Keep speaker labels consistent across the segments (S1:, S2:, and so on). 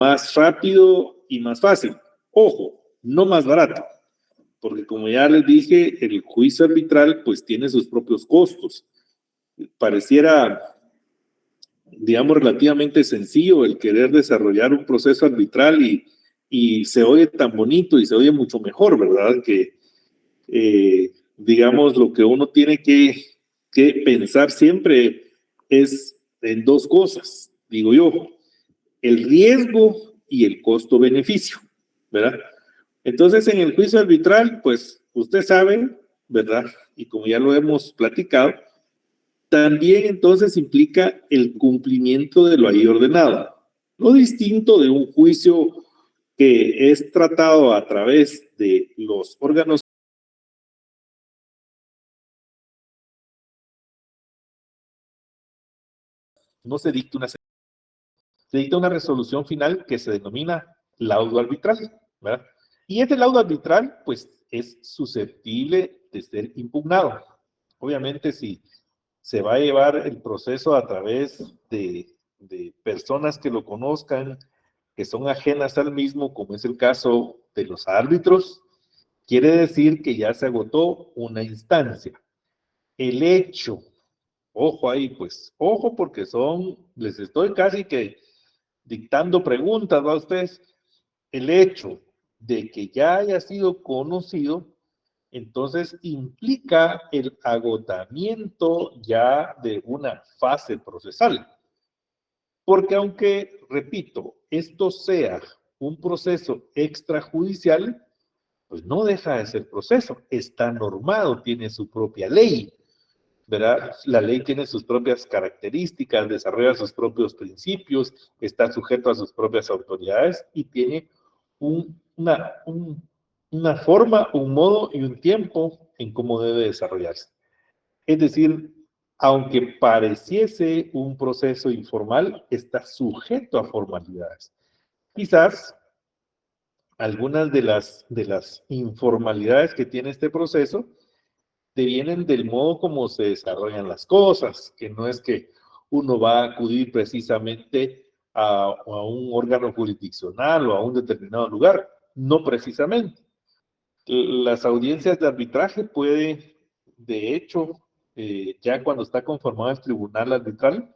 S1: más rápido y más fácil. Ojo, no más barato, porque como ya les dije, el juicio arbitral pues tiene sus propios costos. Pareciera, digamos, relativamente sencillo el querer desarrollar un proceso arbitral y se oye tan bonito y se oye mucho mejor, ¿verdad? Que, digamos, lo que uno tiene que pensar siempre es en dos cosas, digo yo, el riesgo y el costo-beneficio, ¿verdad? Entonces, en el juicio arbitral, pues usted sabe, ¿verdad? Y como ya lo hemos platicado, también entonces implica el cumplimiento de lo ahí ordenado. No distinto de un juicio que es tratado a través de los órganos. No se dicta una, se dicta una resolución final que se denomina laudo arbitral, ¿verdad? Y este laudo arbitral, pues, es susceptible de ser impugnado. Obviamente, si se va a llevar el proceso a través de personas que lo conozcan, que son ajenas al mismo, como es el caso de los árbitros, quiere decir que ya se agotó una instancia. El hecho, ojo ahí, pues, ojo porque les estoy casi que dictando preguntas, ¿va ustedes? El hecho de que ya haya sido conocido, entonces implica el agotamiento ya de una fase procesal. Porque aunque, repito, esto sea un proceso extrajudicial, pues no deja de ser proceso, está normado, tiene su propia ley, ¿verdad? La ley tiene sus propias características, desarrolla sus propios principios, está sujeto a sus propias autoridades y tiene una forma, un modo y un tiempo en cómo debe desarrollarse. Es decir, aunque pareciese un proceso informal, está sujeto a formalidades. Quizás algunas de las informalidades que tiene este proceso devienen del modo como se desarrollan las cosas, que no es que uno va a acudir precisamente a un órgano jurisdiccional o a un determinado lugar, no precisamente. Las audiencias de arbitraje puede, de hecho, ya cuando está conformado el tribunal arbitral,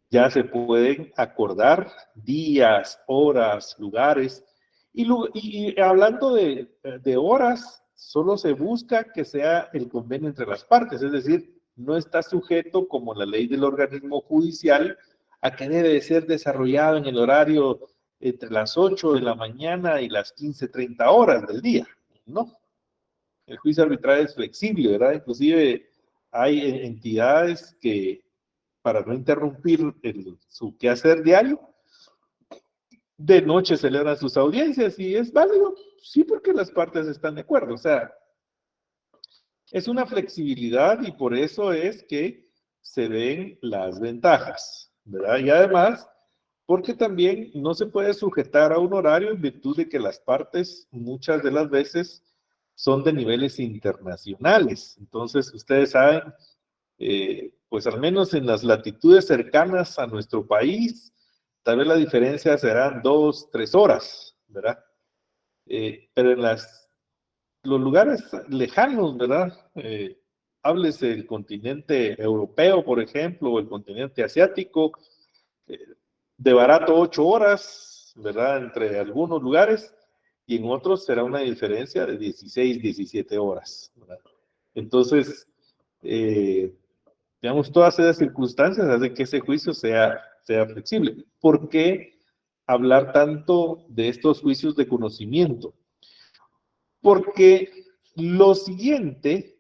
S1: ya se pueden acordar días, horas, lugares. Y hablando de horas, solo se busca que sea el convenio entre las partes, es decir, no está sujeto, como la ley del organismo judicial, a que debe ser desarrollado en el horario entre las 8 de la mañana y las 15:30 horas del día. No, el juicio arbitral es flexible, ¿verdad? Inclusive hay entidades que, para no interrumpir su quehacer diario, de noche celebran sus audiencias y es válido, sí, porque las partes están de acuerdo. O sea, es una flexibilidad y por eso es que se ven las ventajas, ¿verdad? Y además, porque también no se puede sujetar a un horario en virtud de que las partes muchas de las veces son de niveles internacionales. Entonces, ustedes saben, pues al menos en las latitudes cercanas a nuestro país, tal vez la diferencia serán 2, 3 horas, ¿verdad? Pero en los lugares lejanos, ¿verdad? Háblese del continente europeo, por ejemplo, o el continente asiático, eh, de barato 8 horas, ¿verdad? Entre algunos lugares, y en otros será una diferencia de 16, 17 horas, ¿verdad? Entonces, digamos, todas esas circunstancias hacen que ese juicio sea flexible. ¿Por qué hablar tanto de estos juicios de conocimiento? Porque la siguiente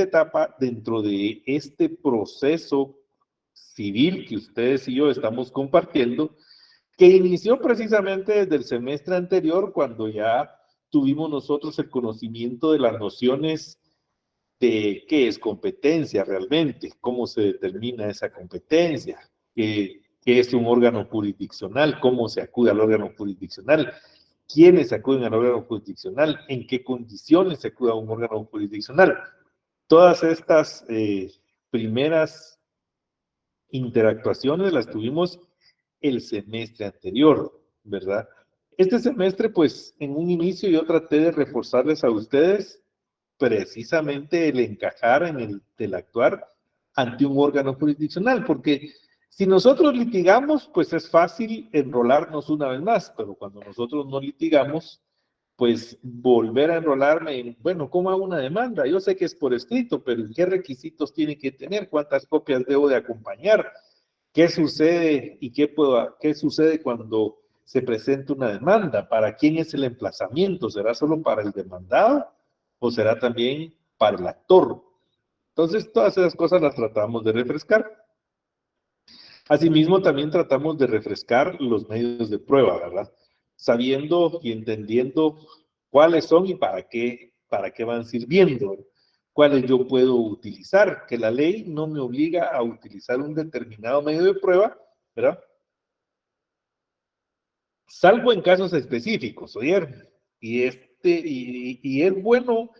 S1: etapa dentro de este proceso civil que ustedes y yo estamos compartiendo, que inició precisamente desde el semestre anterior, cuando ya tuvimos nosotros el conocimiento de las nociones de qué es competencia realmente, cómo se determina esa competencia, qué es un órgano jurisdiccional, cómo se acude al órgano jurisdiccional, quiénes acuden al órgano jurisdiccional, en qué condiciones se acude a un órgano jurisdiccional. Todas estas primeras interactuaciones las tuvimos el semestre anterior. ¿verdad? Este semestre, pues, en un inicio yo traté de reforzarles a ustedes precisamente el encajar en el actuar ante un órgano jurisdiccional, porque si nosotros litigamos, pues es fácil enrolarnos una vez más, pero cuando nosotros no litigamos, pues volver a enrolarme en, bueno, ¿cómo hago una demanda? Yo sé que es por escrito, pero ¿qué requisitos tiene que tener? ¿Cuántas copias debo de acompañar? ¿Qué sucede y qué sucede cuando se presenta una demanda? ¿Para quién es el emplazamiento? ¿Será solo para el demandado o será también para el actor? Entonces, todas esas cosas las tratamos de refrescar. Asimismo, también tratamos de refrescar los medios de prueba, ¿verdad? Sabiendo y entendiendo cuáles son y para qué van sirviendo, cuáles yo puedo utilizar, que la ley no me obliga a utilizar un determinado medio de prueba, ¿verdad? Salvo en casos específicos, ¿oyeron? Y es bueno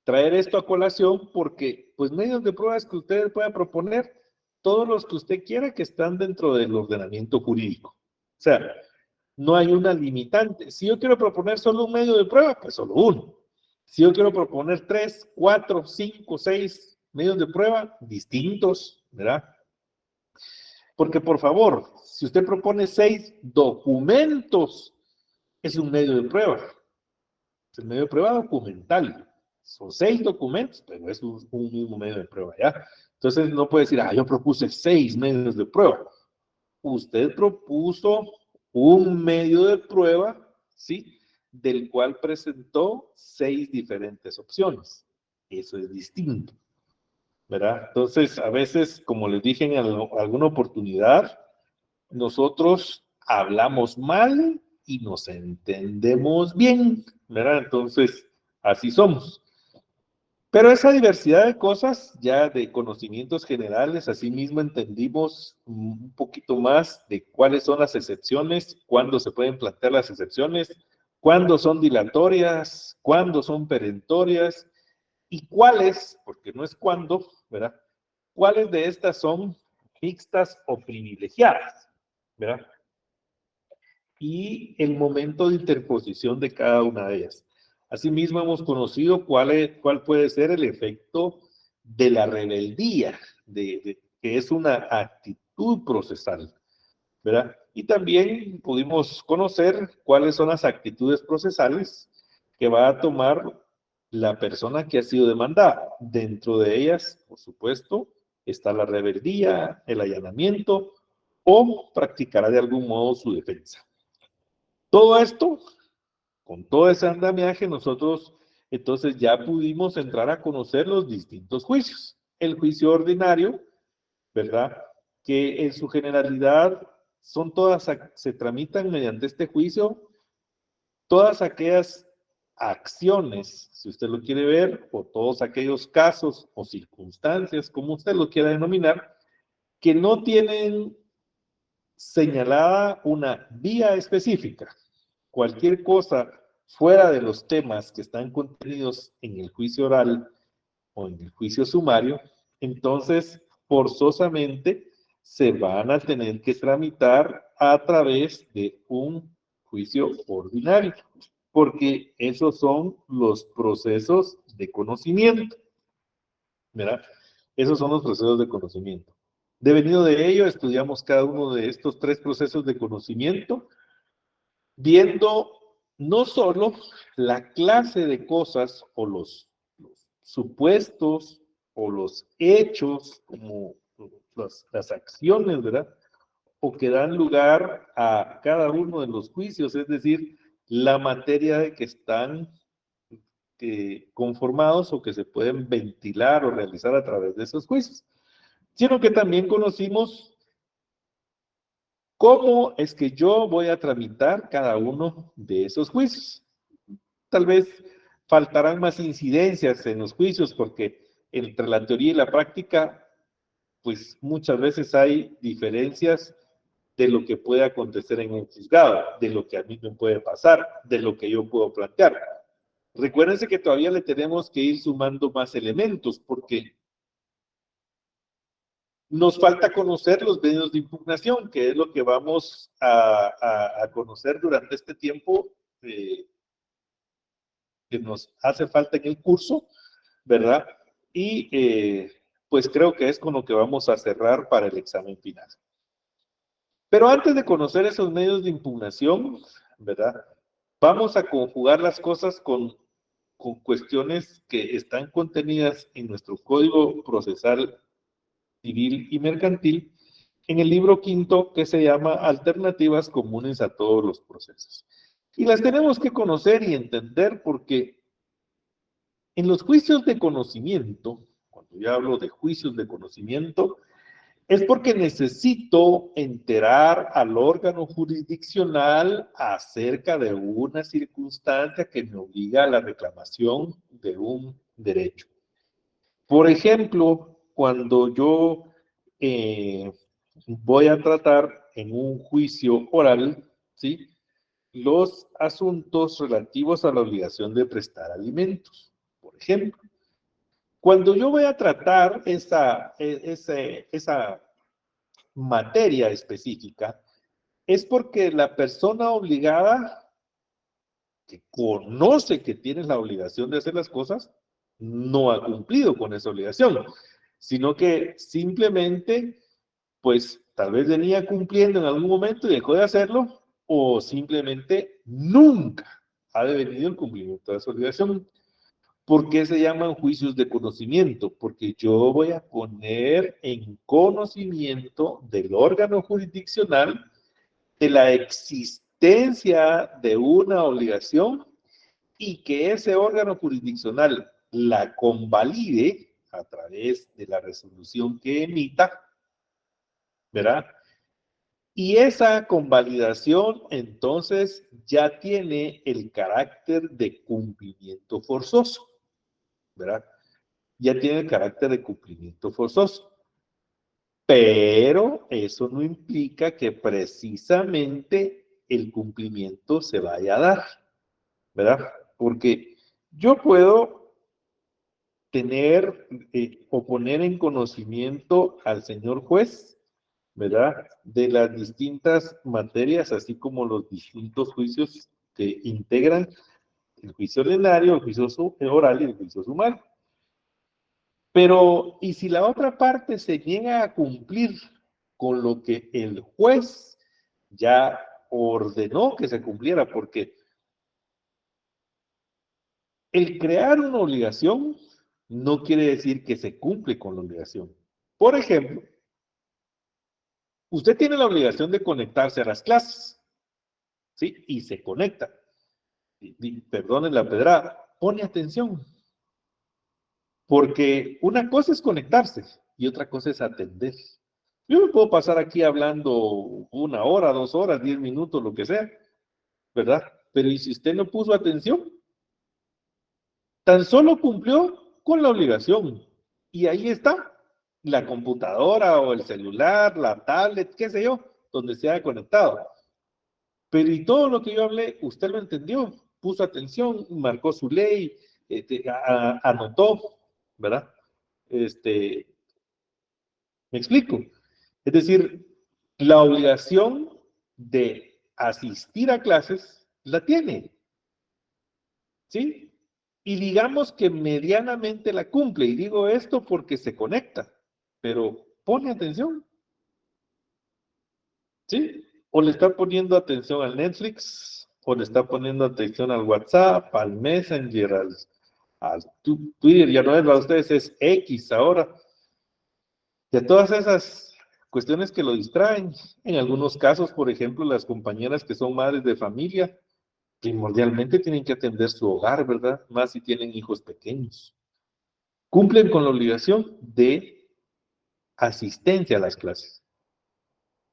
S1: traer esto a colación porque, pues, medios de pruebas que ustedes puedan proponer, todos los que usted quiera que están dentro del ordenamiento jurídico. O sea, no hay una limitante. Si yo quiero proponer solo un medio de prueba, pues solo uno. Si yo quiero proponer 3, 4, 5, 6 medios de prueba distintos, ¿verdad? Porque, por favor, si usted propone 6 documentos, es un medio de prueba. Es el medio de prueba documental. Son 6 documentos, pero es un mismo medio de prueba, ¿ya? Entonces no puede decir, yo propuse 6 medios de prueba. Usted propuso un medio de prueba, ¿sí? Del cual presentó 6 diferentes opciones. Eso es distinto, ¿verdad? Entonces, a veces, como les dije en alguna oportunidad, nosotros hablamos mal y nos entendemos bien, ¿verdad? Entonces, así somos. Pero esa diversidad de cosas, ya de conocimientos generales, asimismo entendimos un poquito más de cuáles son las excepciones, cuándo se pueden plantear las excepciones, cuándo son dilatorias, cuándo son perentorias y cuáles, porque no es cuándo, ¿verdad? ¿Cuáles de estas son mixtas o privilegiadas? ¿Verdad? Y el momento de interposición de cada una de ellas. Asimismo, hemos conocido cuál puede ser el efecto de la rebeldía, que es una actitud procesal, ¿verdad? Y también pudimos conocer cuáles son las actitudes procesales que va a tomar la persona que ha sido demandada. Dentro de ellas, por supuesto, está la rebeldía, el allanamiento o practicará de algún modo su defensa. Todo esto, con todo ese andamiaje, nosotros entonces ya pudimos entrar a conocer los distintos juicios. El juicio ordinario, ¿verdad? Que en su generalidad son todas, se tramitan mediante este juicio todas aquellas acciones, si usted lo quiere ver, o todos aquellos casos o circunstancias, como usted lo quiera denominar, que no tienen señalada una vía específica. Cualquier cosa fuera de los temas que están contenidos en el juicio oral o en el juicio sumario, entonces forzosamente se van a tener que tramitar a través de un juicio ordinario, porque esos son los procesos de conocimiento, ¿verdad? Esos son los procesos de conocimiento. Devenido de ello, estudiamos cada uno de estos 3 procesos de conocimiento, viendo no solo la clase de cosas o los supuestos o los hechos, como las acciones, ¿verdad? O que dan lugar a cada uno de los juicios, es decir, la materia de que están conformados o que se pueden ventilar o realizar a través de esos juicios, sino que también conocimos cómo es que yo voy a tramitar cada uno de esos juicios. Tal vez faltarán más incidencias en los juicios porque entre la teoría y la práctica, pues muchas veces hay diferencias de lo que puede acontecer en un juzgado, de lo que a mí me puede pasar, de lo que yo puedo plantear. Recuérdense que todavía le tenemos que ir sumando más elementos porque Nos falta conocer los medios de impugnación, que es lo que vamos a conocer durante este tiempo que nos hace falta en el curso, ¿verdad? Y pues creo que es con lo que vamos a cerrar para el examen final. Pero antes de conocer esos medios de impugnación, ¿verdad? Vamos a conjugar las cosas con cuestiones que están contenidas en nuestro Código Procesal Civil y Mercantil, en el libro quinto que se llama Alternativas comunes a todos los procesos. Y las tenemos que conocer y entender porque en los juicios de conocimiento, cuando yo hablo de juicios de conocimiento, es porque necesito enterar al órgano jurisdiccional acerca de una circunstancia que me obliga a la reclamación de un derecho. Por ejemplo, cuando yo voy a tratar en un juicio oral, ¿sí?, los asuntos relativos a la obligación de prestar alimentos. Por ejemplo, cuando yo voy a tratar esa materia específica, es porque la persona obligada, que conoce que tiene la obligación de hacer las cosas, no ha cumplido con esa obligación, sino que simplemente, pues, tal vez venía cumpliendo en algún momento y dejó de hacerlo, o simplemente nunca ha devenido el cumplimiento de esa obligación. ¿Por qué se llaman juicios de conocimiento? Porque yo voy a poner en conocimiento del órgano jurisdiccional de la existencia de una obligación y que ese órgano jurisdiccional la convalide a través de la resolución que emita, ¿verdad? Y esa convalidación entonces ya tiene el carácter de cumplimiento forzoso, ¿verdad? Ya tiene el carácter de cumplimiento forzoso. Pero eso no implica que precisamente el cumplimiento se vaya a dar, ¿verdad? Porque yo puedo tener o poner en conocimiento al señor juez, ¿verdad?, de las distintas materias, así como los distintos juicios que integran el juicio ordinario, el juicio oral y el juicio sumario. Pero, ¿y si la otra parte se niega a cumplir con lo que el juez ya ordenó que se cumpliera? Porque el crear una obligación no quiere decir que se cumple con la obligación. Por ejemplo, usted tiene la obligación de conectarse a las clases, ¿sí? Y se conecta. Perdonen la pedrada, pone atención. Porque una cosa es conectarse y otra cosa es atender. Yo me puedo pasar aquí hablando 1 hora, 2 horas, 10 minutos, lo que sea, ¿verdad? Pero ¿y si usted no puso atención? Tan solo cumplió con la obligación. Y ahí está, la computadora o el celular, la tablet, qué sé yo, donde se haya conectado. Pero y todo lo que yo hablé, usted lo entendió, puso atención, marcó su ley, anotó, ¿verdad? ¿Me explico? Es decir, la obligación de asistir a clases la tiene, ¿sí? Y digamos que medianamente la cumple, y digo esto porque se conecta, pero pone atención, ¿sí? O le está poniendo atención al Netflix, o le está poniendo atención al WhatsApp, al Messenger, al Twitter, ya no es para ustedes, es X ahora. De todas esas cuestiones que lo distraen, en algunos casos, por ejemplo, las compañeras que son madres de familia, primordialmente tienen que atender su hogar, ¿verdad? Más si tienen hijos pequeños. Cumplen con la obligación de asistencia a las clases.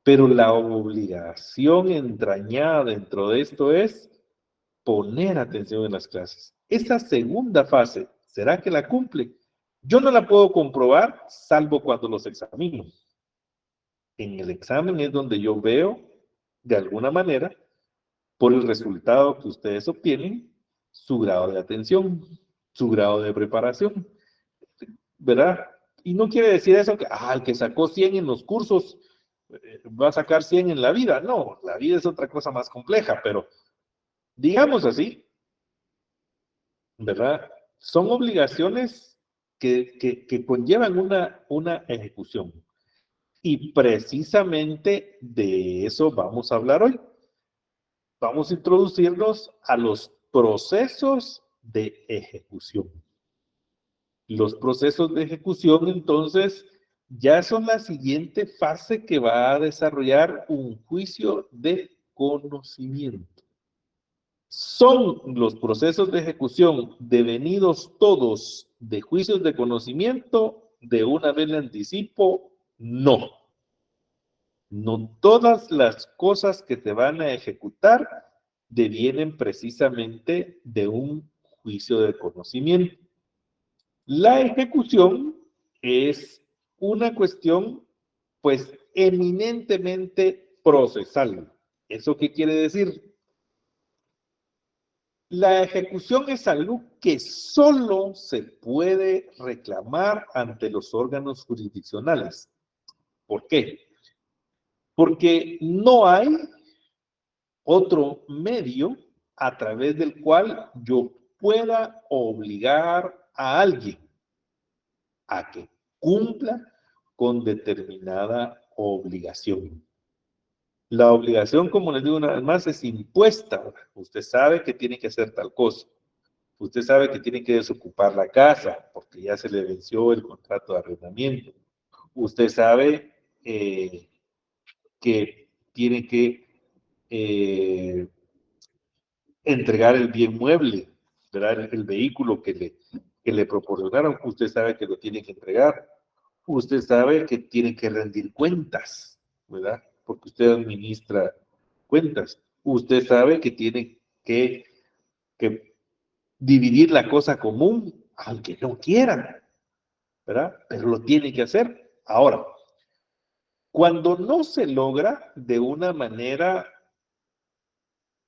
S1: Pero la obligación entrañada dentro de esto es poner atención en las clases. Esa segunda fase, ¿será que la cumple? Yo no la puedo comprobar, salvo cuando los examino. En el examen es donde yo veo, de alguna manera, por el resultado que ustedes obtienen, su grado de atención, su grado de preparación, ¿verdad? Y no quiere decir eso que el que sacó 100 en los cursos va a sacar 100 en la vida. No, la vida es otra cosa más compleja, pero digamos así, ¿verdad? Son obligaciones que conllevan una ejecución. Y precisamente de eso vamos a hablar hoy. Vamos a introducirnos a los procesos de ejecución. Los procesos de ejecución, entonces, ya son la siguiente fase que va a desarrollar un juicio de conocimiento. ¿Son los procesos de ejecución devenidos todos de juicios de conocimiento? De una vez le anticipo, no. No todas las cosas que te van a ejecutar devienen precisamente de un juicio de conocimiento. La ejecución es una cuestión, pues, eminentemente procesal. ¿Eso qué quiere decir? La ejecución es algo que solo se puede reclamar ante los órganos jurisdiccionales. ¿Por qué? Porque no hay otro medio a través del cual yo pueda obligar a alguien a que cumpla con determinada obligación. La obligación, como les digo una vez más, es impuesta. Usted sabe que tiene que hacer tal cosa. Usted sabe que tiene que desocupar la casa porque ya se le venció el contrato de arrendamiento. Usted sabe que tiene que entregar el bien mueble, ¿verdad? El vehículo que le proporcionaron. Usted sabe que lo tiene que entregar. Usted sabe que tiene que rendir cuentas, ¿verdad? Porque usted administra cuentas. Usted sabe que tiene que dividir la cosa común, aunque no quieran, ¿verdad? Pero lo tiene que hacer. Ahora, cuando no se logra de una manera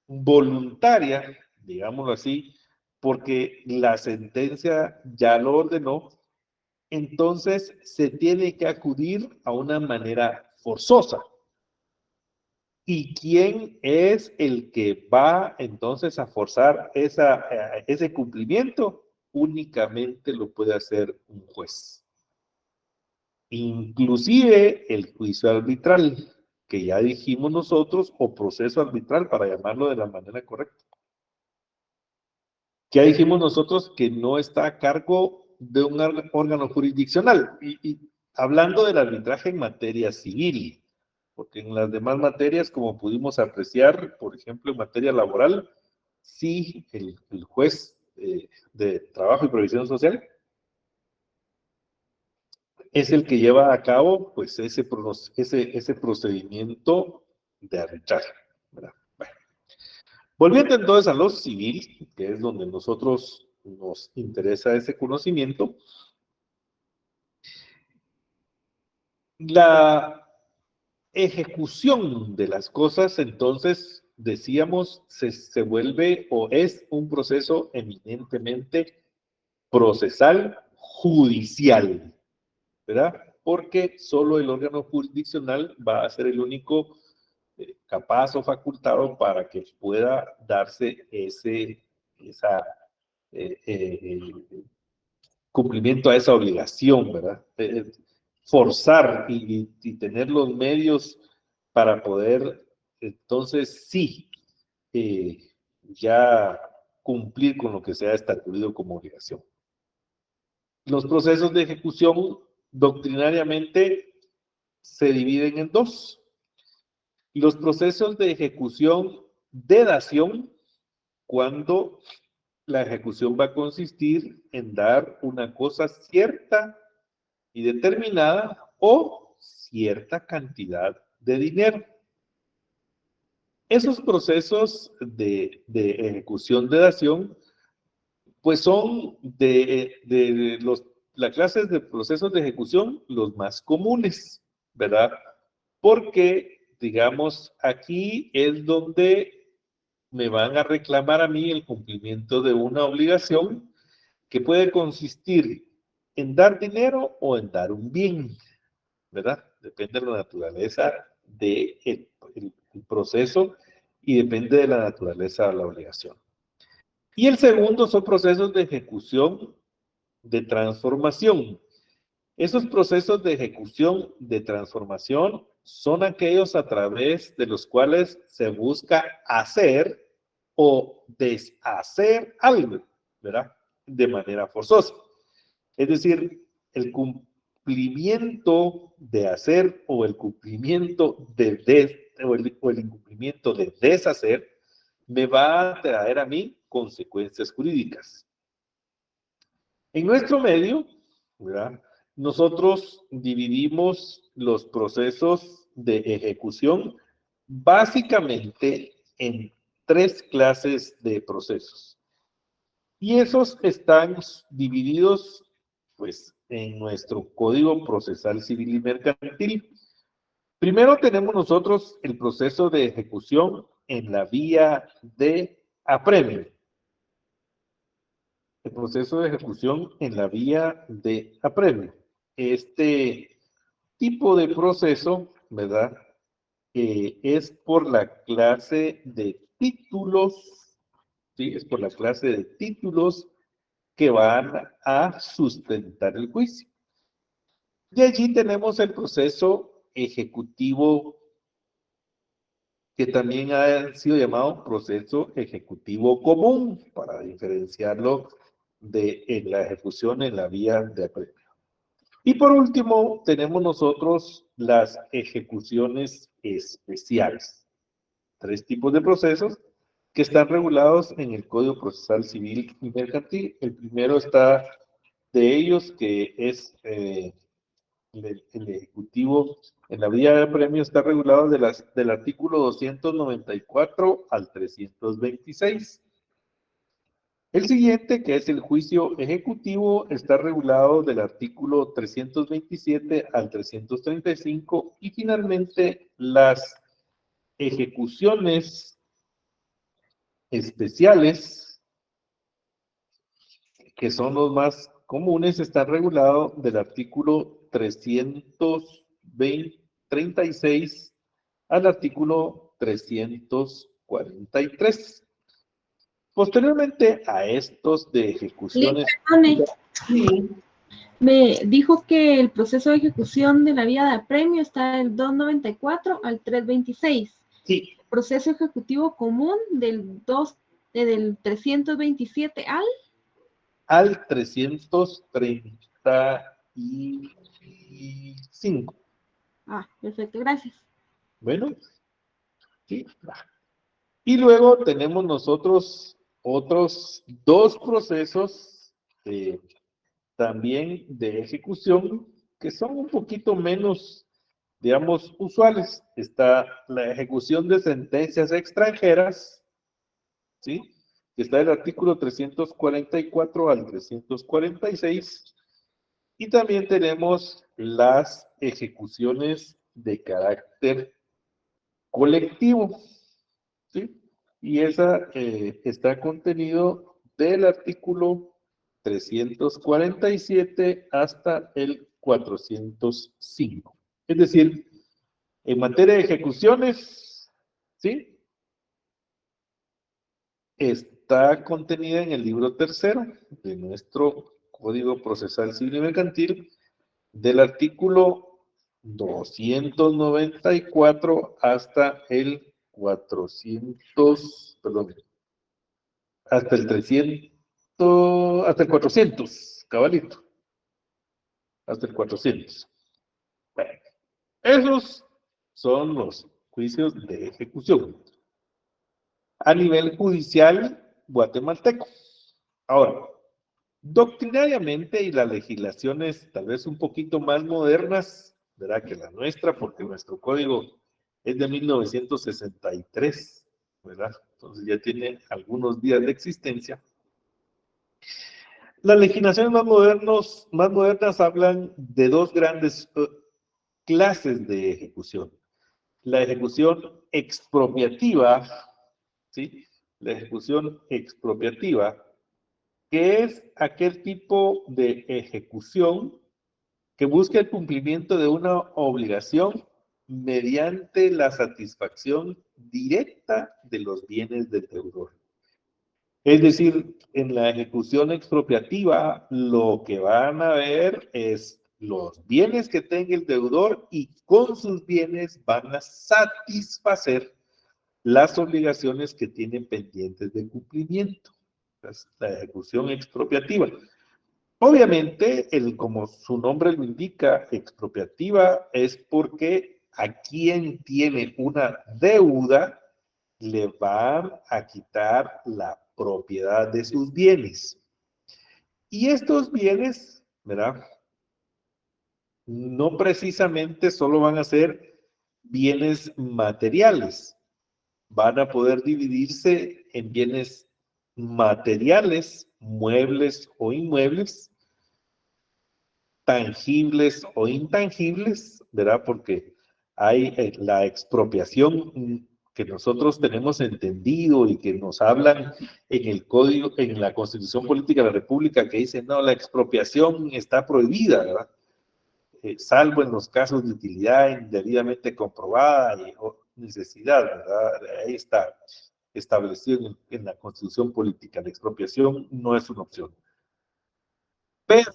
S1: voluntaria, digámoslo así, porque la sentencia ya lo ordenó, entonces se tiene que acudir a una manera forzosa. ¿Y quién es el que va entonces a forzar ese cumplimiento? Únicamente lo puede hacer un juez. Inclusive el juicio arbitral, que ya dijimos nosotros, o proceso arbitral, para llamarlo de la manera correcta. Ya dijimos nosotros que no está a cargo de un órgano jurisdiccional. Y hablando del arbitraje en materia civil, porque en las demás materias, como pudimos apreciar, por ejemplo, en materia laboral, sí, el juez de trabajo y previsión social es el que lleva a cabo pues ese procedimiento de arbitraje, ¿verdad? Bueno, volviendo entonces a lo civil, que es donde nosotros nos interesa ese conocimiento, la ejecución de las cosas, entonces, decíamos, se vuelve o es un proceso eminentemente procesal judicial, ¿verdad? Porque solo el órgano jurisdiccional va a ser el único capaz o facultado para que pueda darse esa cumplimiento a esa obligación, ¿verdad? Forzar y tener los medios para poder, entonces sí, ya cumplir con lo que se ha establecido como obligación. Los procesos de ejecución doctrinariamente se dividen en dos. Los procesos de ejecución de dación, cuando la ejecución va a consistir en dar una cosa cierta y determinada o cierta cantidad de dinero. Esos procesos de ejecución de dación, pues son las clases de procesos de ejecución los más comunes, ¿verdad? Porque, digamos, aquí es donde me van a reclamar a mí el cumplimiento de una obligación que puede consistir en dar dinero o en dar un bien, ¿verdad? Depende de la naturaleza del el proceso y depende de la naturaleza de la obligación. Y el segundo son procesos de ejecución de transformación. Esos procesos de ejecución de transformación son aquellos a través de los cuales se busca hacer o deshacer algo, ¿verdad? De manera forzosa. Es decir, el cumplimiento de hacer o el cumplimiento o el incumplimiento de deshacer me va a traer a mí consecuencias jurídicas. En nuestro medio, ¿verdad? Nosotros dividimos los procesos de ejecución básicamente en tres clases de procesos. Y esos están divididos, pues, en nuestro Código Procesal Civil y Mercantil. Primero tenemos nosotros el proceso de ejecución en la vía de apremio. El proceso de ejecución en la vía de apremio. Este tipo de proceso, ¿verdad? Es por la clase de títulos, ¿sí? Es por la clase de títulos que van a sustentar el juicio. De allí tenemos el proceso ejecutivo, que también ha sido llamado proceso ejecutivo común, para diferenciarlo de la ejecución en la vía de apremio. Y por último, tenemos nosotros las ejecuciones especiales. Tres tipos de procesos que están regulados en el Código Procesal Civil y Mercantil. El primero está de ellos, que es el ejecutivo en la vía de apremio, está regulado del artículo 294 al 326. El siguiente, que es el juicio ejecutivo, está regulado del artículo 327 al 335, y finalmente las ejecuciones especiales, que son los más comunes, están regulados del artículo 336 al artículo 343. Posteriormente a estos de ejecuciones...
S2: Sí. Me dijo que el proceso de ejecución de la vía de apremio está del 294 al 326.
S1: Sí.
S2: Proceso ejecutivo común del 327
S1: al 335.
S2: Ah, perfecto, gracias.
S1: Bueno, sí. Y luego tenemos nosotros otros dos procesos también de ejecución que son un poquito menos, digamos, usuales. Está la ejecución de sentencias extranjeras, ¿sí? Que está del artículo 344 al 346. Y también tenemos las ejecuciones de carácter colectivo, ¿sí? Y esa está contenido del artículo 347 hasta el 405. Es decir, en materia de ejecuciones, ¿sí? Está contenida en el libro tercero de nuestro Código Procesal Civil y Mercantil, del artículo 294 hasta el 400, perdón, hasta el 300, hasta el 400, cabalito, hasta el 400. Bueno, esos son los juicios de ejecución a nivel judicial guatemalteco. Ahora, doctrinariamente, y las legislaciones tal vez un poquito más modernas, ¿verdad?, que la nuestra, porque nuestro código es de 1963, ¿verdad? Entonces ya tiene algunos días de existencia. Las legislaciones más modernas hablan de dos grandes clases de ejecución. La ejecución expropiativa, ¿sí? La ejecución expropiativa que es aquel tipo de ejecución que busca el cumplimiento de una obligación mediante la satisfacción directa de los bienes del deudor. Es decir, en la ejecución expropiativa, lo que van a ver es los bienes que tenga el deudor y con sus bienes van a satisfacer las obligaciones que tienen pendientes de cumplimiento. Es la ejecución expropiativa. Obviamente, como su nombre lo indica, expropiativa es porque a quien tiene una deuda le van a quitar la propiedad de sus bienes. Y estos bienes, ¿verdad? No precisamente solo van a ser bienes materiales, van a poder dividirse en bienes materiales, muebles o inmuebles, tangibles o intangibles, ¿verdad? Porque hay la expropiación que nosotros tenemos entendido y que nos hablan en el código, en la Constitución Política de la República, que dice, no, la expropiación está prohibida, ¿verdad? Salvo en los casos de utilidad indebidamente comprobada o necesidad, ¿verdad? Ahí está establecido en la Constitución Política. La expropiación no es una opción. Pero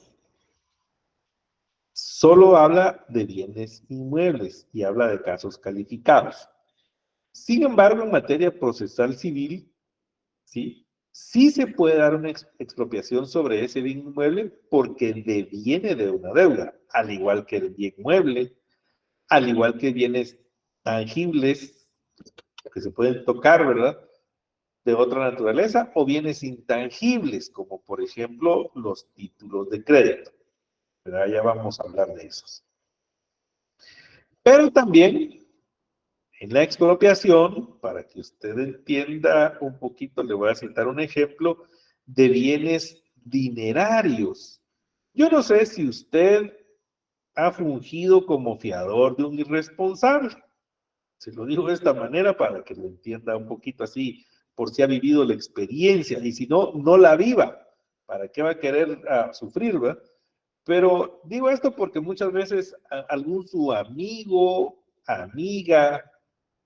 S1: solo habla de bienes inmuebles y habla de casos calificados. Sin embargo, en materia procesal civil, ¿sí? Sí se puede dar una expropiación sobre ese bien inmueble porque deviene de una deuda, al igual que el bien mueble, al igual que bienes tangibles que se pueden tocar, ¿verdad? De otra naturaleza, o bienes intangibles, como por ejemplo los títulos de crédito. ¿Verdad? Ya vamos a hablar de esos. Pero también en la expropiación, para que usted entienda un poquito, le voy a citar un ejemplo de bienes dinerarios. Yo no sé si usted ha fungido como fiador de un irresponsable. Se lo digo de esta manera para que lo entienda un poquito así, por si ha vivido la experiencia, y si no, no la viva. ¿Para qué va a querer sufrir, verdad? Pero digo esto porque muchas veces algún su amigo, amiga,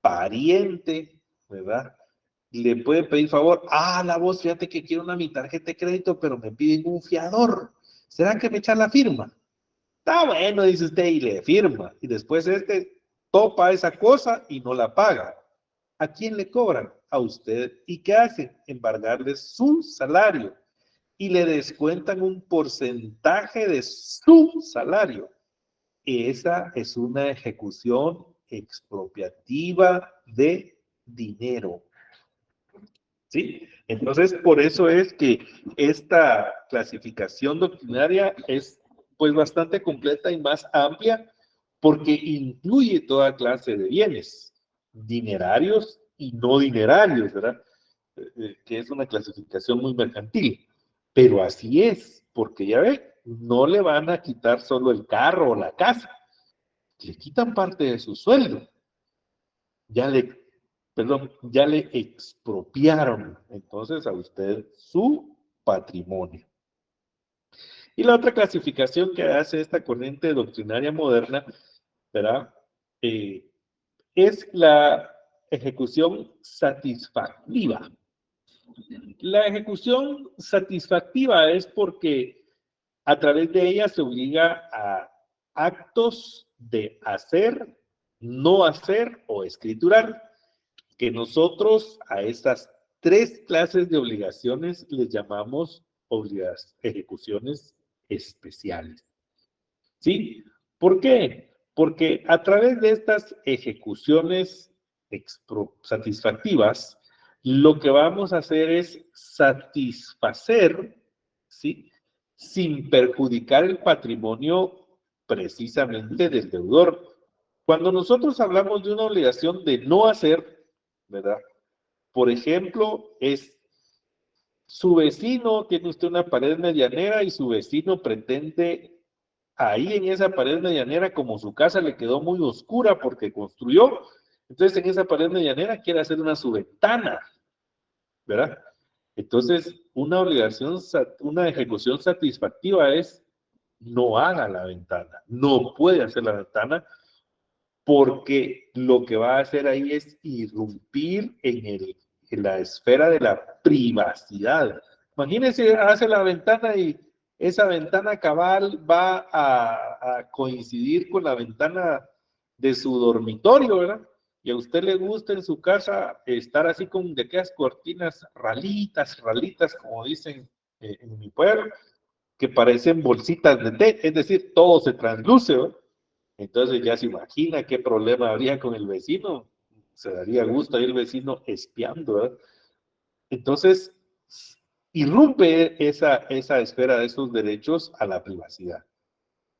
S1: pariente, ¿verdad? Le puede pedir favor, la voz, fíjate que quiero mi tarjeta de crédito, pero me piden un fiador. ¿Será que me echan la firma? Está bueno, dice usted, y le firma. Y después topa esa cosa y no la paga. ¿A quién le cobran? A usted. ¿Y qué hacen? Embargarle su salario. Y le descuentan un porcentaje de su salario. Esa es una ejecución expropiativa de dinero. ¿Sí? Entonces, por eso es que esta clasificación doctrinaria es pues bastante completa y más amplia porque incluye toda clase de bienes, dinerarios y no dinerarios, ¿verdad? Que es una clasificación muy mercantil. Pero así es, porque ya ve, no le van a quitar solo el carro o la casa, le quitan parte de su sueldo. Ya le expropiaron entonces a usted su patrimonio. Y la otra clasificación que hace esta corriente doctrinaria moderna, ¿verdad? Es la ejecución satisfactiva. La ejecución satisfactiva es porque a través de ella se obliga a actos de hacer, no hacer o escriturar, que nosotros a estas tres clases de obligaciones les llamamos ejecuciones especiales. ¿Sí? ¿Por qué? Porque a través de estas ejecuciones satisfactivas, lo que vamos a hacer es satisfacer, ¿sí? Sin perjudicar el patrimonio precisamente del deudor. Cuando nosotros hablamos de una obligación de no hacer, ¿verdad? Por ejemplo, es su vecino, tiene usted una pared medianera y su vecino pretende ahí en esa pared medianera, como su casa le quedó muy oscura porque construyó, entonces en esa pared medianera quiere hacer una subventana, ¿verdad? Entonces, una ejecución satisfactiva es no haga la ventana, no puede hacer la ventana porque lo que va a hacer ahí es irrumpir en la esfera de la privacidad. Imagínense, hace la ventana y esa ventana cabal va a coincidir con la ventana de su dormitorio, ¿verdad? Y a usted le gusta en su casa estar así con de aquellas cortinas ralitas, ralitas, como dicen en mi pueblo, que parecen bolsitas de té, es decir, todo se transluce, ¿verdad? Entonces ya se imagina qué problema habría con el vecino. Se daría gusto ahí el vecino espiando, ¿verdad? Entonces, irrumpe esa esfera de esos derechos a la privacidad.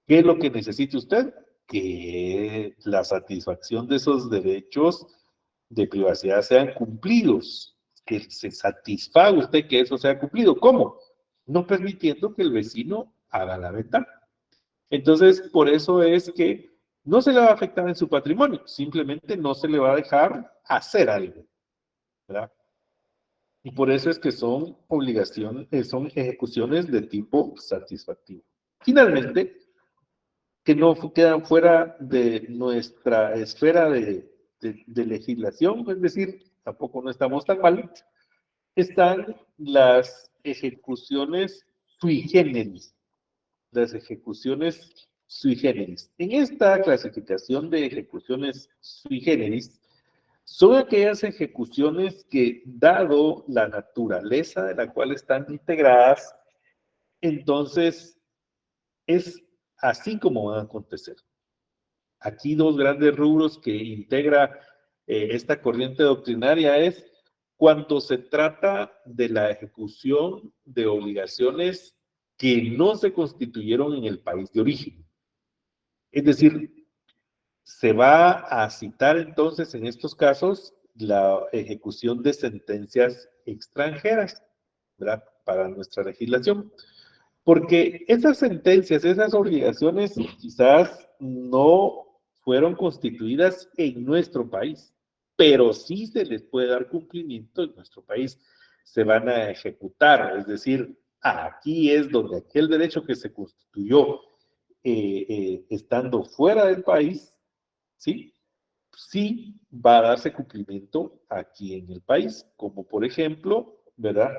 S1: ¿Qué es lo que necesita usted? Que la satisfacción de esos derechos de privacidad sean cumplidos, que se satisfaga usted que eso sea cumplido. ¿Cómo? No permitiendo que el vecino haga la ventana. Entonces, por eso es que no se le va a afectar en su patrimonio, simplemente no se le va a dejar hacer algo, ¿verdad? Y por eso es que son obligaciones, son ejecuciones de tipo satisfactivo. Finalmente, que no quedan fuera de nuestra esfera de legislación, es decir, tampoco no estamos tan mal, están las ejecuciones sui generis, las ejecuciones sui generis. En esta clasificación de ejecuciones sui generis, son aquellas ejecuciones que, dado la naturaleza de la cual están integradas, entonces es así como van a acontecer. Aquí dos grandes rubros que integra esta corriente doctrinaria es cuando se trata de la ejecución de obligaciones que no se constituyeron en el país de origen. Es decir, se va a citar entonces en estos casos la ejecución de sentencias extranjeras, ¿verdad? Para nuestra legislación. Porque esas sentencias, esas obligaciones quizás no fueron constituidas en nuestro país, pero sí se les puede dar cumplimiento en nuestro país. Se van a ejecutar, es decir, aquí es donde aquel derecho que se constituyó estando fuera del país, ¿sí? Sí va a darse cumplimiento aquí en el país, como por ejemplo, ¿verdad?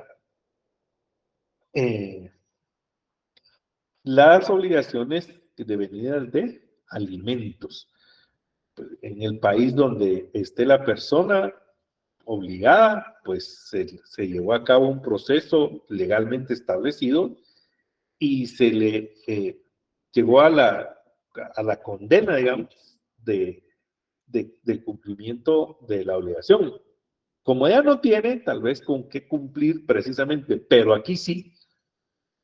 S1: Eh, las obligaciones devenidas de alimentos. En el país donde esté la persona obligada, pues se llevó a cabo un proceso legalmente establecido y se le llegó a la condena, digamos, del cumplimiento de la obligación. Como ya no tiene, tal vez con qué cumplir precisamente, pero aquí sí,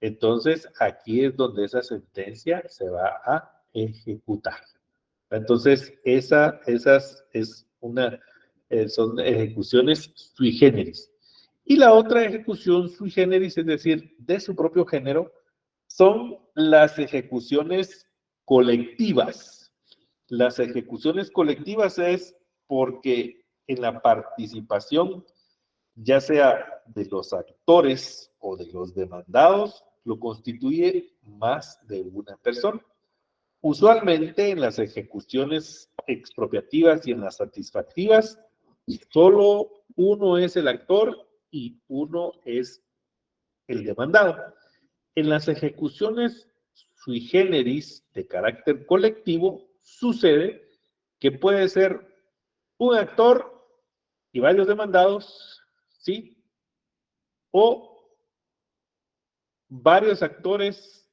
S1: entonces aquí es donde esa sentencia se va a ejecutar. Entonces, esas es son ejecuciones sui generis. Y la otra ejecución sui generis, es decir, de su propio género, son las ejecuciones colectivas. Las ejecuciones colectivas es porque en la participación, ya sea de los actores o de los demandados, lo constituye más de una persona. Usualmente en las ejecuciones expropiativas y en las satisfactivas, solo uno es el actor y uno es el demandado. En las ejecuciones sui generis de carácter colectivo, sucede que puede ser un actor y varios demandados, ¿sí? O varios actores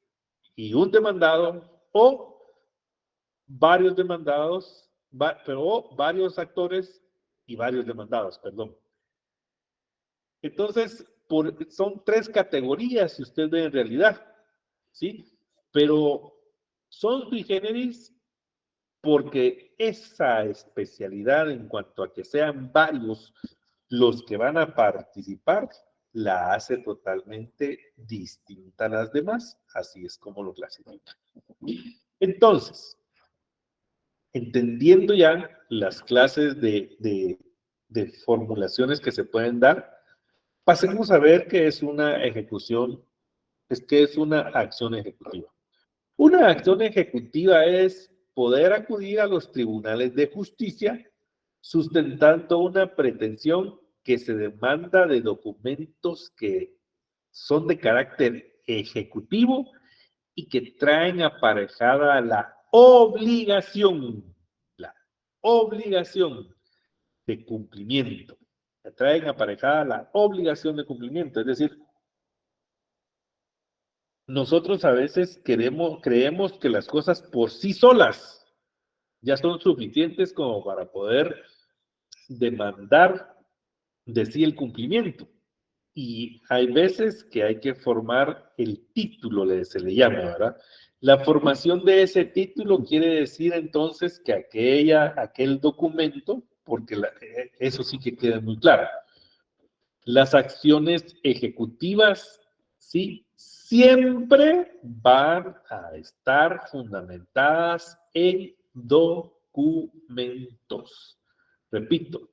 S1: y un demandado, o varios demandados, pero varios actores y varios demandados, perdón. Entonces, son tres categorías, si usted ve en realidad, ¿sí? Pero son sui generis porque esa especialidad en cuanto a que sean varios los que van a participar, la hace totalmente distinta a las demás. Así es como lo clasifican. Entonces, entendiendo ya las clases de formulaciones que se pueden dar, Pasemos a ver qué es una ejecución, qué es una acción ejecutiva. Una acción ejecutiva es poder acudir a los tribunales de justicia sustentando una pretensión que se demanda de documentos que son de carácter ejecutivo y que traen aparejada la obligación de cumplimiento. Que traen aparejada la obligación de cumplimiento. Es decir, nosotros a veces creemos que las cosas por sí solas ya son suficientes como para poder demandar de sí el cumplimiento. Y hay veces que hay que formar el título, se le llama, ¿verdad? La formación de ese título quiere decir entonces que aquel documento, porque eso sí que queda muy claro, las acciones ejecutivas, sí, siempre van a estar fundamentadas en documentos. Repito,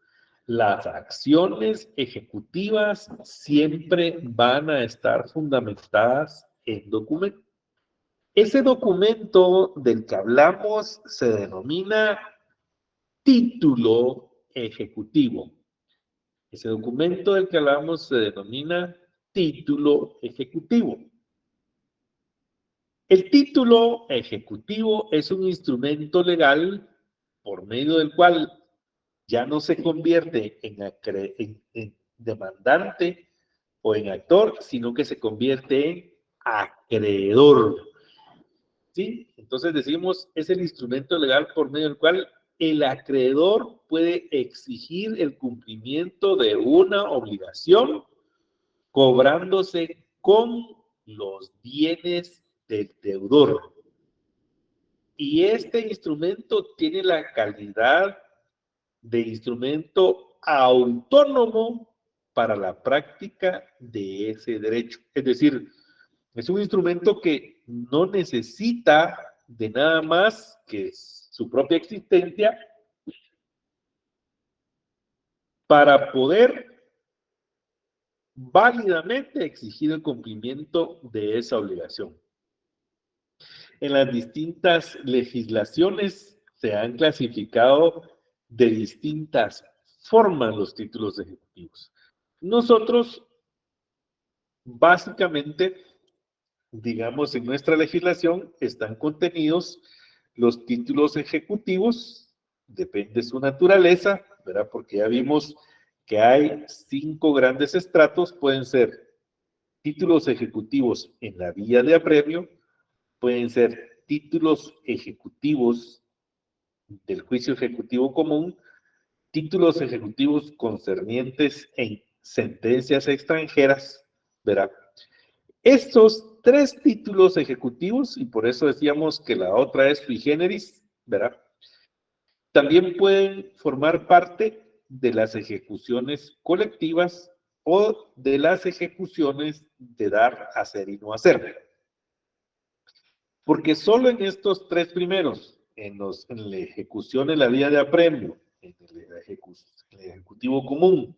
S1: las acciones ejecutivas siempre van a estar fundamentadas en documentos. Ese documento del que hablamos se denomina título ejecutivo. Ese documento del que hablamos se denomina título ejecutivo. El título ejecutivo es un instrumento legal por medio del cual ya no se convierte en demandante o en actor, sino que se convierte en acreedor. ¿Sí? Entonces decimos, es el instrumento legal por medio del cual el acreedor puede exigir el cumplimiento de una obligación cobrándose con los bienes del deudor. Y este instrumento tiene la calidad de instrumento autónomo para la práctica de ese derecho. Es decir, es un instrumento que no necesita de nada más que su propia existencia para poder válidamente exigir el cumplimiento de esa obligación. En las distintas legislaciones se han clasificado de distintas formas los títulos ejecutivos. Nosotros, básicamente, digamos, en nuestra legislación están contenidos los títulos ejecutivos, depende de su naturaleza, ¿verdad? Porque ya vimos que hay 5 grandes estratos, pueden ser títulos ejecutivos en la vía de apremio, pueden ser títulos ejecutivos del juicio ejecutivo común, títulos ejecutivos concernientes en sentencias extranjeras, ¿verdad? Estos 3 títulos ejecutivos, y por eso decíamos que la otra es sui generis, ¿verdad? También pueden formar parte de las ejecuciones colectivas o de las ejecuciones de dar, hacer y no hacer. Porque solo en estos 3 primeros, en la ejecución en la vía de apremio, en el ejecutivo común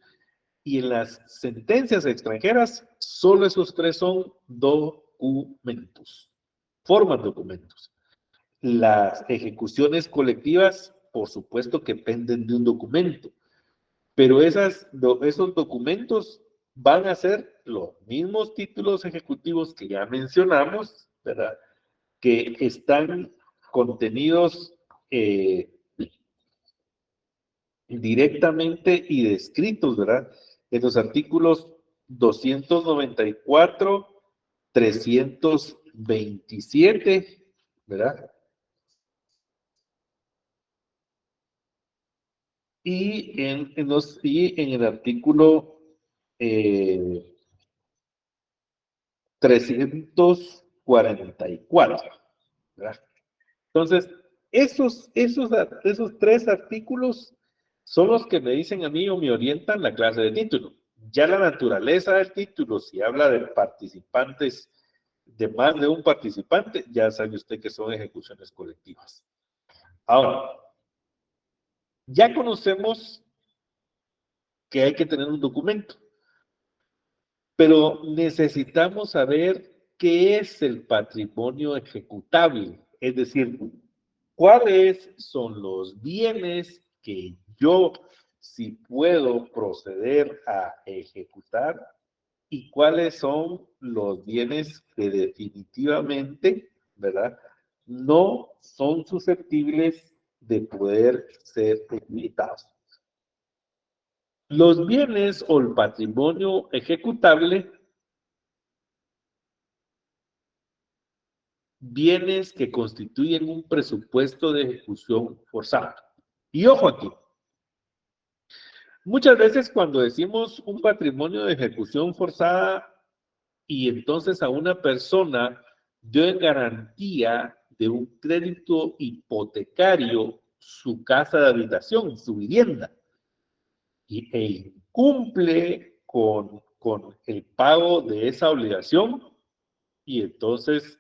S1: y en las sentencias extranjeras, solo esos 3 son documentos, forman documentos. Las ejecuciones colectivas, por supuesto que dependen de un documento, pero esos documentos van a ser los mismos títulos ejecutivos que ya mencionamos, ¿verdad? Que están contenidos directamente y descritos, ¿verdad? En los artículos 294, 327, ¿verdad? Y en el artículo 344, ¿verdad? Entonces, esos 3 artículos son los que me dicen a mí o me orientan la clase de título. Ya la naturaleza del título, si habla de participantes, de más de un participante, ya sabe usted que son ejecuciones colectivas. Ahora, ya conocemos que hay que tener un documento. Pero necesitamos saber qué es el patrimonio ejecutable, es decir, cuáles son los bienes que yo sí puedo proceder a ejecutar y cuáles son los bienes que definitivamente, ¿verdad?, no son susceptibles de poder ser ejecutados. Los bienes o el patrimonio ejecutable, bienes que constituyen un presupuesto de ejecución forzada. Y ojo aquí, muchas veces cuando decimos un patrimonio de ejecución forzada y entonces a una persona dio en garantía de un crédito hipotecario su casa de habitación, su vivienda, e incumple con el pago de esa obligación y entonces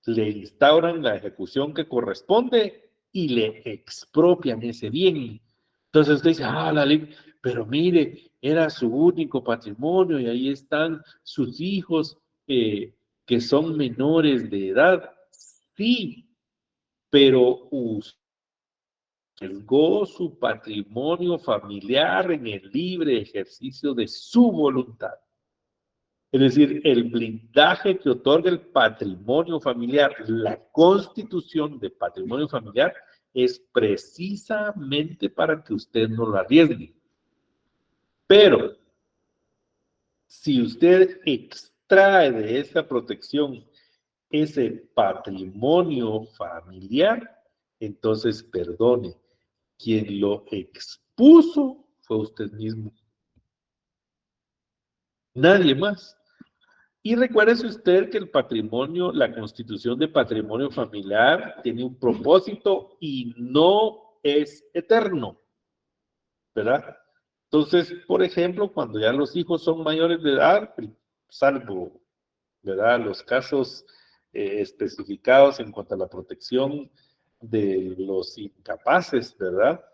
S1: le instauran la ejecución que corresponde y le expropian ese bien. Entonces usted dice, la ley, pero mire, era su único patrimonio y ahí están sus hijos que son menores de edad. Sí, pero usted arriesgó su patrimonio familiar en el libre ejercicio de su voluntad. Es decir, el blindaje que otorga el patrimonio familiar, la constitución de patrimonio familiar, es precisamente para que usted no lo arriesgue. Pero, si usted extrae de esa protección ese patrimonio familiar, entonces perdone, quien lo expuso fue usted mismo. Nadie más. Y recuérdese usted que el patrimonio, la constitución de patrimonio familiar tiene un propósito y no es eterno, ¿verdad? Entonces, por ejemplo, cuando ya los hijos son mayores de edad, salvo, ¿verdad?, los casos especificados en cuanto a la protección de los incapaces, ¿verdad?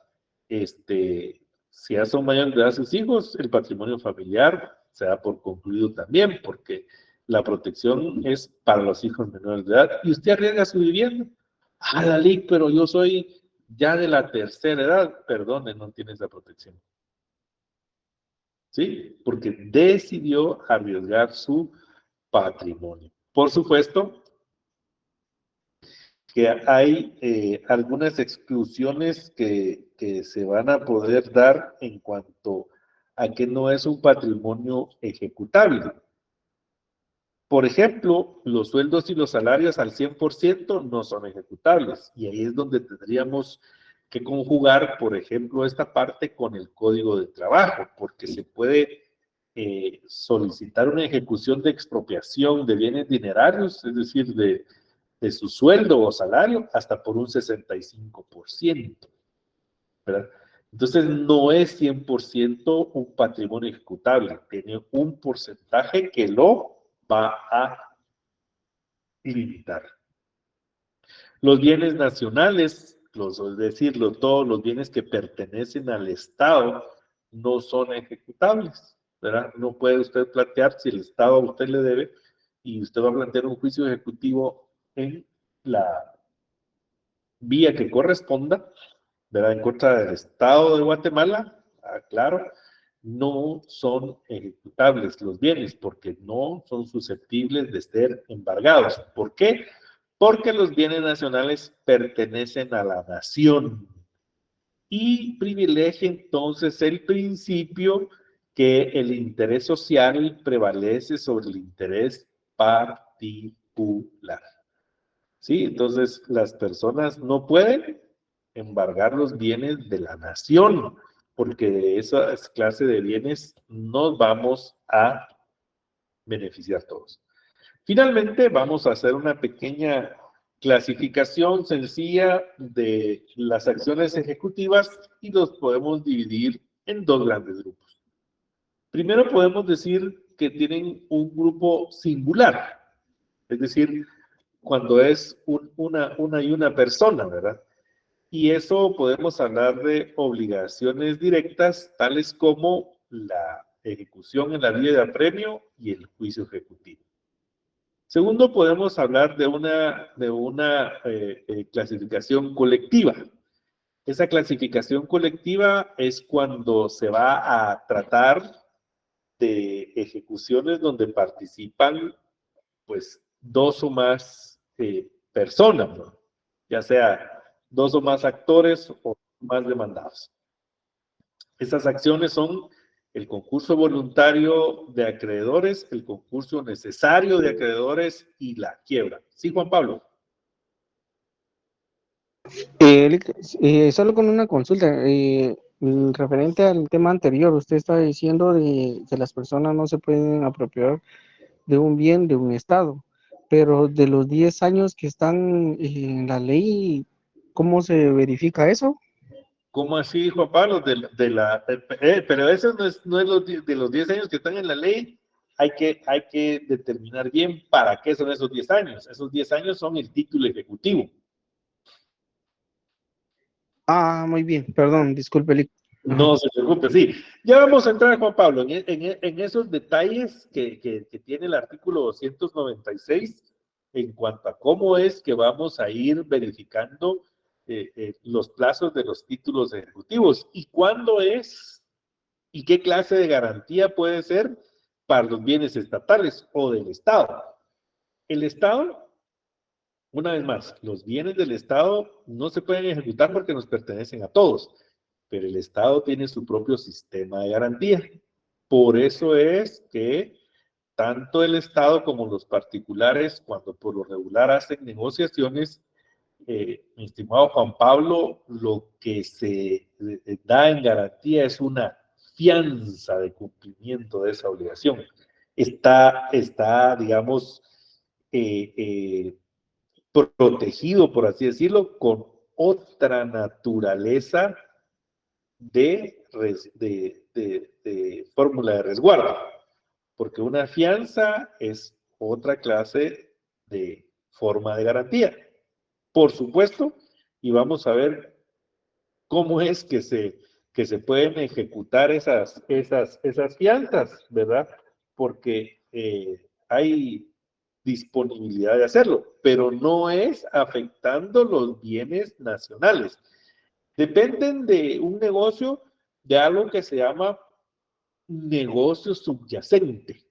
S1: Si ya son mayores de edad sus hijos, el patrimonio familiar se da por concluido también, porque la protección es para los hijos menores de edad y usted arriesga su vivienda. La ley, pero yo soy ya de la tercera edad, perdone, no tiene esa protección. ¿Sí? Porque decidió arriesgar su patrimonio. Por supuesto que hay algunas exclusiones que se van a poder dar en cuanto a que no es un patrimonio ejecutable. Por ejemplo, los sueldos y los salarios al 100% no son ejecutables y ahí es donde tendríamos que conjugar, por ejemplo, esta parte con el Código de Trabajo, porque se puede solicitar una ejecución de expropiación de bienes dinerarios, es decir, de su sueldo o salario, hasta por un 65%, ¿verdad? Entonces, no es 100% un patrimonio ejecutable, tiene un porcentaje que lo va a limitar. Los bienes nacionales, es decir, todos los bienes que pertenecen al Estado, no son ejecutables, ¿verdad? No puede usted plantear si el Estado a usted le debe y usted va a plantear un juicio ejecutivo en la vía que corresponda, ¿verdad?, en contra del Estado de Guatemala, claro, no son ejecutables los bienes porque no son susceptibles de ser embargados. ¿Por qué? Porque los bienes nacionales pertenecen a la nación y privilegia entonces el principio que el interés social prevalece sobre el interés particular. ¿Sí? Entonces, las personas no pueden embargar los bienes de la nación, porque de esa clase de bienes nos vamos a beneficiar todos. Finalmente, vamos a hacer una pequeña clasificación sencilla de las acciones ejecutivas y los podemos dividir en dos grandes grupos. Primero podemos decir que tienen un grupo singular, es decir, cuando es una persona, ¿verdad? Y eso podemos hablar de obligaciones directas, tales como la ejecución en la vía de apremio y el juicio ejecutivo. Segundo, podemos hablar de una clasificación colectiva. Esa clasificación colectiva es cuando se va a tratar de ejecuciones donde participan, pues, dos o más personas, ¿no? Ya sea dos o más actores o más demandados. Estas acciones son el concurso voluntario de acreedores, el concurso necesario de acreedores y la quiebra. Sí, Juan Pablo.
S3: Solo con una consulta, referente al tema anterior, usted está diciendo de que las personas no se pueden apropiar de un bien de un Estado, pero de los 10 años que están en la ley, ¿cómo se verifica eso?
S1: ¿Cómo así, Juan Pablo? Pero eso no es de los 10 años que están en la ley. Hay que determinar bien para qué son esos 10 años. Esos 10 años son el título ejecutivo.
S3: Ah, muy bien, perdón, disculpe.
S1: No se preocupe, sí. Ya vamos a entrar, Juan Pablo, en esos detalles que tiene el artículo 296 en cuanto a cómo es que vamos a ir verificando los plazos de los títulos ejecutivos y cuándo es y qué clase de garantía puede ser para los bienes estatales o del Estado. El Estado, una vez más, los bienes del Estado no se pueden ejecutar porque nos pertenecen a todos, pero el Estado tiene su propio sistema de garantía. Por eso es que tanto el Estado como los particulares, cuando por lo regular hacen negociaciones, mi estimado Juan Pablo, lo que se da en garantía es una fianza de cumplimiento de esa obligación. Está digamos, protegido, por así decirlo, con otra naturaleza de fórmula de resguardo, porque una fianza es otra clase de forma de garantía. Por supuesto, y vamos a ver cómo es que se pueden ejecutar esas fianzas, ¿verdad? Porque hay disponibilidad de hacerlo, pero no es afectando los bienes nacionales. Dependen de un negocio, de algo que se llama negocio subyacente.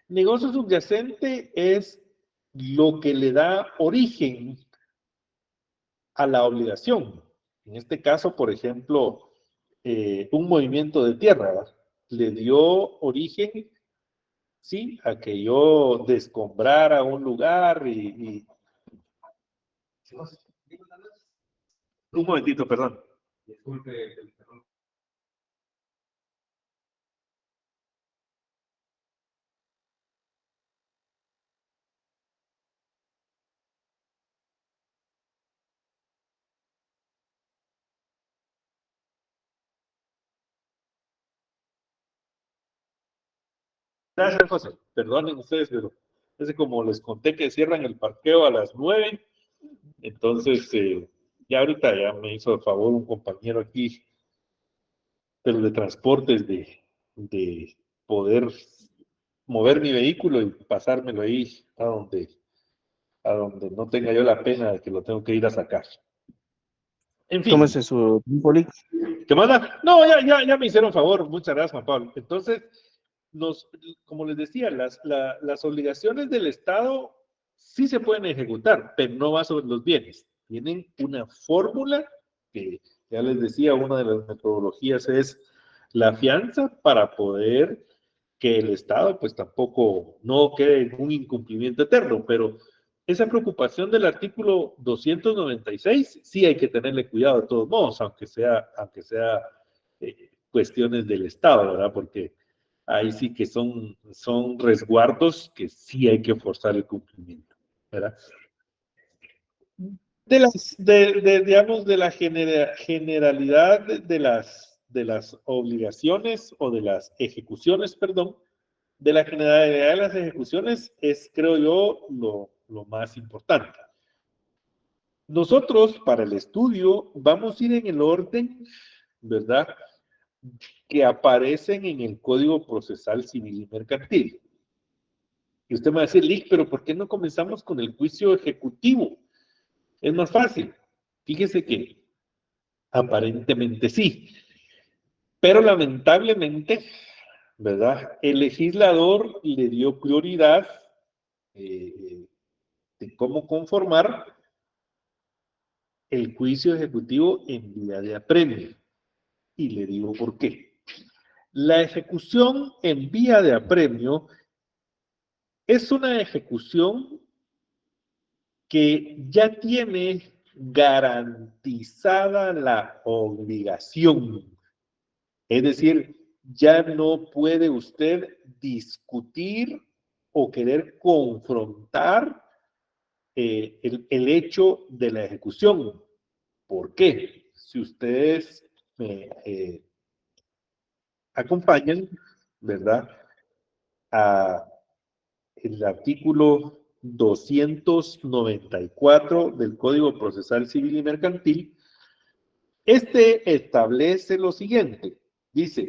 S1: Negocio subyacente es lo que le da origen a la obligación. En este caso, por ejemplo, un movimiento de tierra, ¿verdad? Le dio origen, sí, a que yo descombrara un lugar y... Un momentito, perdón. Disculpe. Gracias, José. Perdonen ustedes, pero es como les conté que cierran el parqueo a las 9, entonces ya ahorita ya me hizo el favor un compañero aquí, pero de transportes, de poder mover mi vehículo y pasármelo ahí a donde no tenga yo la pena de que lo tengo que ir a sacar. En fin.
S3: Tómese su tiempo.
S1: ¿Qué manda? No, ya me hicieron favor. Muchas gracias, Juan Pablo. Entonces, como les decía, las obligaciones del Estado sí se pueden ejecutar, pero no va sobre los bienes. Tienen una fórmula que, ya les decía, una de las metodologías es la fianza para poder que el Estado pues tampoco no quede en un incumplimiento eterno, pero esa preocupación del artículo 296 sí hay que tenerle cuidado de todos modos, aunque sea cuestiones del Estado, ¿verdad? Porque ahí sí que son resguardos que sí hay que forzar el cumplimiento, ¿verdad? Digamos, de la generalidad de las obligaciones o de las ejecuciones, perdón, de la generalidad de las ejecuciones es, creo yo, lo más importante. Nosotros, para el estudio, vamos a ir en el orden, ¿verdad? que aparecen en el Código Procesal Civil y Mercantil. Y usted me va a decir, Lick, pero ¿por qué no comenzamos con el juicio ejecutivo? Es más fácil. Fíjese que aparentemente sí, pero lamentablemente, ¿verdad? El legislador le dio prioridad de cómo conformar el juicio ejecutivo en vía de apremio. Y le digo por qué. La ejecución en vía de apremio es una ejecución que ya tiene garantizada la obligación. Es decir, ya no puede usted discutir o querer confrontar el hecho de la ejecución. ¿Por qué? Si ustedes me acompañan, ¿verdad? A el artículo 294 del Código Procesal Civil y Mercantil, este establece lo siguiente. Dice,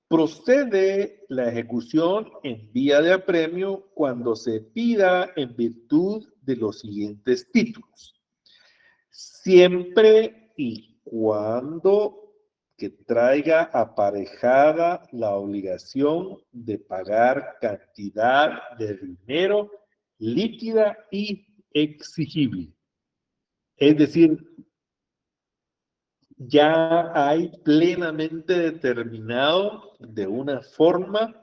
S1: procede la ejecución en vía de apremio cuando se pida en virtud de los siguientes títulos. Siempre y cuando que traiga aparejada la obligación de pagar cantidad de dinero líquida y exigible. Es decir, ya hay plenamente determinado de una forma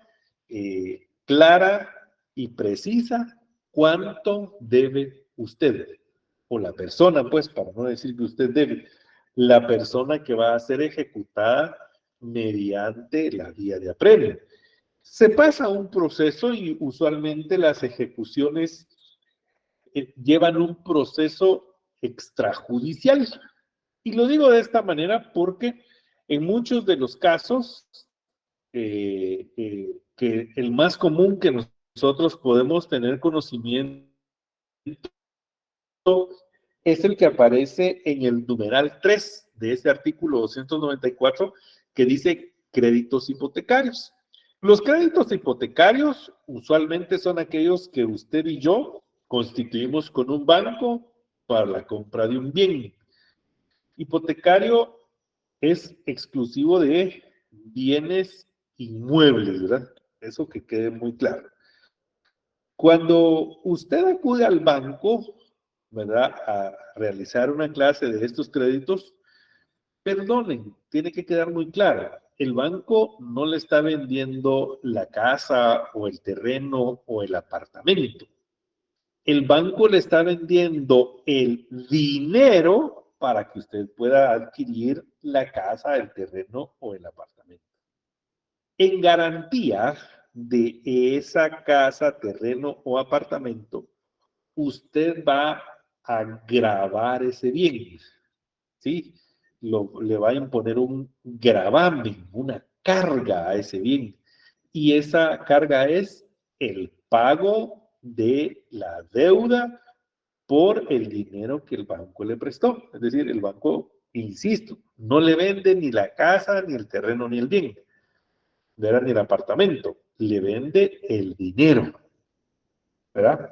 S1: clara y precisa cuánto debe usted, o la persona, pues, para no decir que usted debe, la persona que va a ser ejecutada mediante la vía de apremio. Se pasa un proceso y usualmente las ejecuciones llevan un proceso extrajudicial. Y lo digo de esta manera porque en muchos de los casos, que el más común que nosotros podemos tener conocimiento es el que aparece en el numeral 3 de este artículo 294 que dice créditos hipotecarios. Los créditos hipotecarios usualmente son aquellos que usted y yo constituimos con un banco para la compra de un bien. Hipotecario es exclusivo de bienes inmuebles, ¿verdad? Eso que quede muy claro. Cuando usted acude al banco, ¿verdad?, a realizar una clase de estos créditos, perdonen, tiene que quedar muy claro. El banco no le está vendiendo la casa o el terreno o el apartamento. El banco le está vendiendo el dinero para que usted pueda adquirir la casa, el terreno o el apartamento. En garantía de esa casa, terreno o apartamento, usted va a gravar ese bien, ¿sí? Le va a imponer un gravamen, una carga a ese bien. Y esa carga es el pago de la deuda por el dinero que el banco le prestó. Es decir, el banco, insisto, no le vende ni la casa, ni el terreno, ni el bien, ¿verdad?, ni el apartamento. Le vende el dinero, ¿verdad?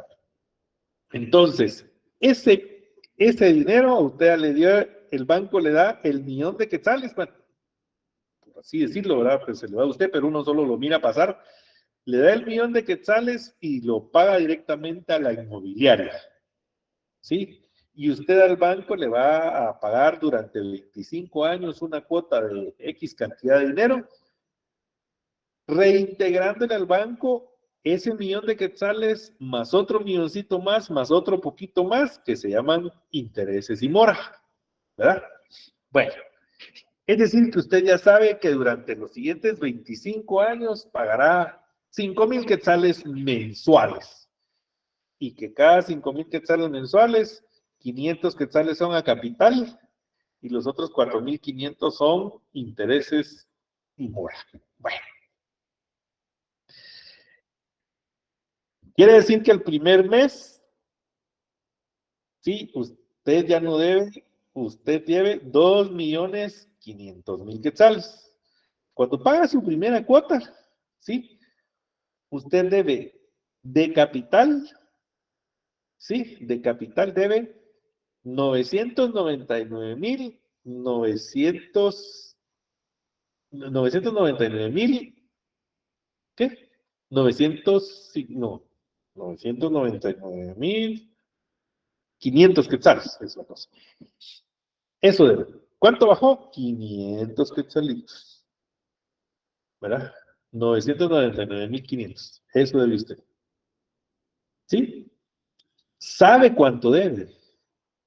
S1: Entonces, ese dinero a usted le dio, el banco le da el millón de quetzales, bueno, por así decirlo, ¿verdad? Pues se lo da a usted, pero uno solo lo mira pasar. Le da el millón de quetzales y lo paga directamente a la inmobiliaria, ¿sí? Y usted al banco le va a pagar durante 25 años una cuota de X cantidad de dinero, reintegrándole al banco ese millón de quetzales más otro milloncito más otro poquito más, que se llaman intereses y mora, ¿verdad? Bueno, es decir que usted ya sabe que durante los siguientes 25 años pagará 5,000 quetzales mensuales y que cada 5,000 quetzales mensuales, 500 quetzales son a capital y los otros 4,500 son intereses y mora. Bueno. Quiere decir que el primer mes, sí, usted ya no debe, usted debe 2,500,000 quetzales. Cuando paga su primera cuota, ¿sí? Usted debe de capital, ¿sí? De capital debe 999,900, ¿qué? 900, sí, no, 999,500 quetzales, es la cosa. Eso debe. ¿Cuánto bajó? 500 quetzalitos, ¿verdad? 999,500. Eso debe usted. ¿Sí? ¿Sabe cuánto debe?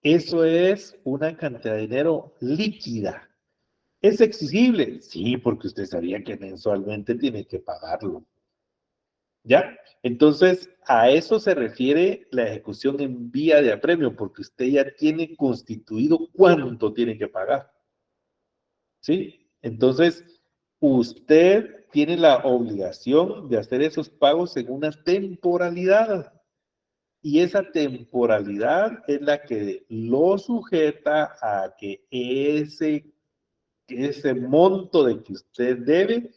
S1: Eso es una cantidad de dinero líquida. ¿Es exigible? Sí, porque usted sabía que mensualmente tiene que pagarlo. ¿Ya? Entonces, a eso se refiere la ejecución en vía de apremio, porque usted ya tiene constituido cuánto tiene que pagar. ¿Sí? Entonces, usted tiene la obligación de hacer esos pagos en una temporalidad. Y esa temporalidad es la que lo sujeta a que ese monto de que usted debe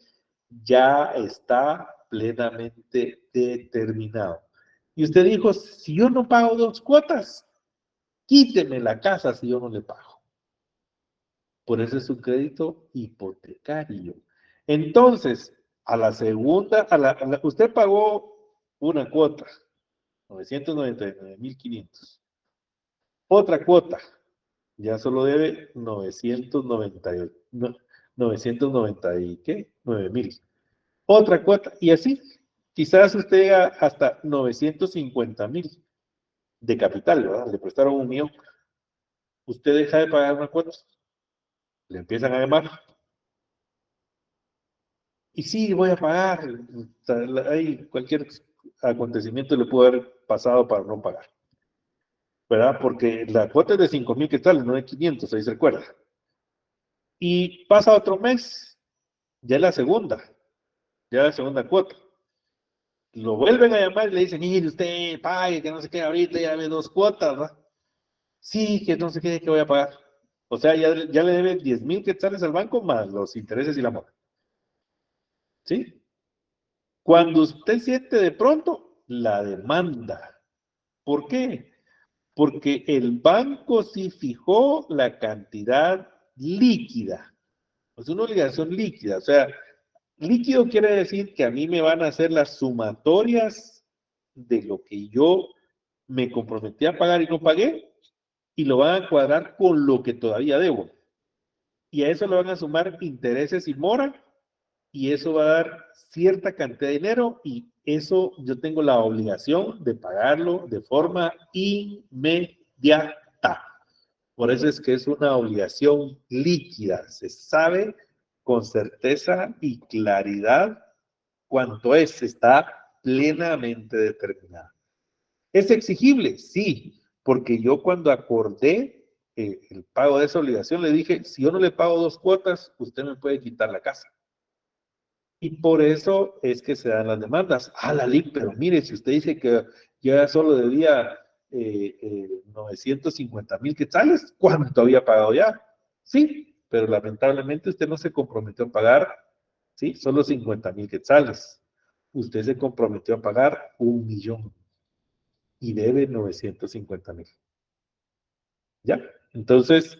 S1: ya está plenamente determinado. Y usted dijo, si yo no pago 2 cuotas, quíteme la casa si yo no le pago. Por eso es un crédito hipotecario. Entonces, a la segunda, usted pagó una cuota, 999,500. Otra cuota, ya solo debe 990 y ¿qué? 9,000. Otra cuota, y así, quizás usted llega hasta 950,000 de capital, ¿verdad? Le prestaron 1,000,000. Usted deja de pagar una cuota, le empiezan a llamar. Y sí, voy a pagar. Hay cualquier acontecimiento le pudo haber pasado para no pagar, ¿verdad? Porque la cuota es de 5,000 quetzales, no de 500, ahí se recuerda. Y pasa otro mes, ya es la segunda cuota. Lo vuelven a llamar y le dicen, mire, usted pague, que no sé qué, ahorita ya ve 2 cuotas, ¿verdad? Sí, que no sé qué, que voy a pagar. O sea, ya le debe 10,000 quetzales al banco más los intereses y la mora. ¿Sí? Cuando usted siente de pronto la demanda. ¿Por qué? Porque el banco sí fijó la cantidad líquida. Es una obligación líquida. O sea, líquido quiere decir que a mí me van a hacer las sumatorias de lo que yo me comprometí a pagar y no pagué, y lo van a cuadrar con lo que todavía debo. Y a eso le van a sumar intereses y mora, y eso va a dar cierta cantidad de dinero, y eso yo tengo la obligación de pagarlo de forma inmediata. Por eso es que es una obligación líquida. Se sabe con certeza y claridad cuánto es, está plenamente determinado. ¿Es exigible? Sí, porque yo cuando acordé el pago de esa obligación le dije, si yo no le pago 2 cuotas, usted me puede quitar la casa. Y por eso es que se dan las demandas. La LIC, pero mire, si usted dice que yo ya solo debía 950,000 quetzales, ¿cuánto había pagado ya? Sí, pero lamentablemente usted no se comprometió a pagar, ¿sí? Solo 50,000 quetzales. Usted se comprometió a pagar 1,000,000 y debe 950,000. ¿Ya? Entonces,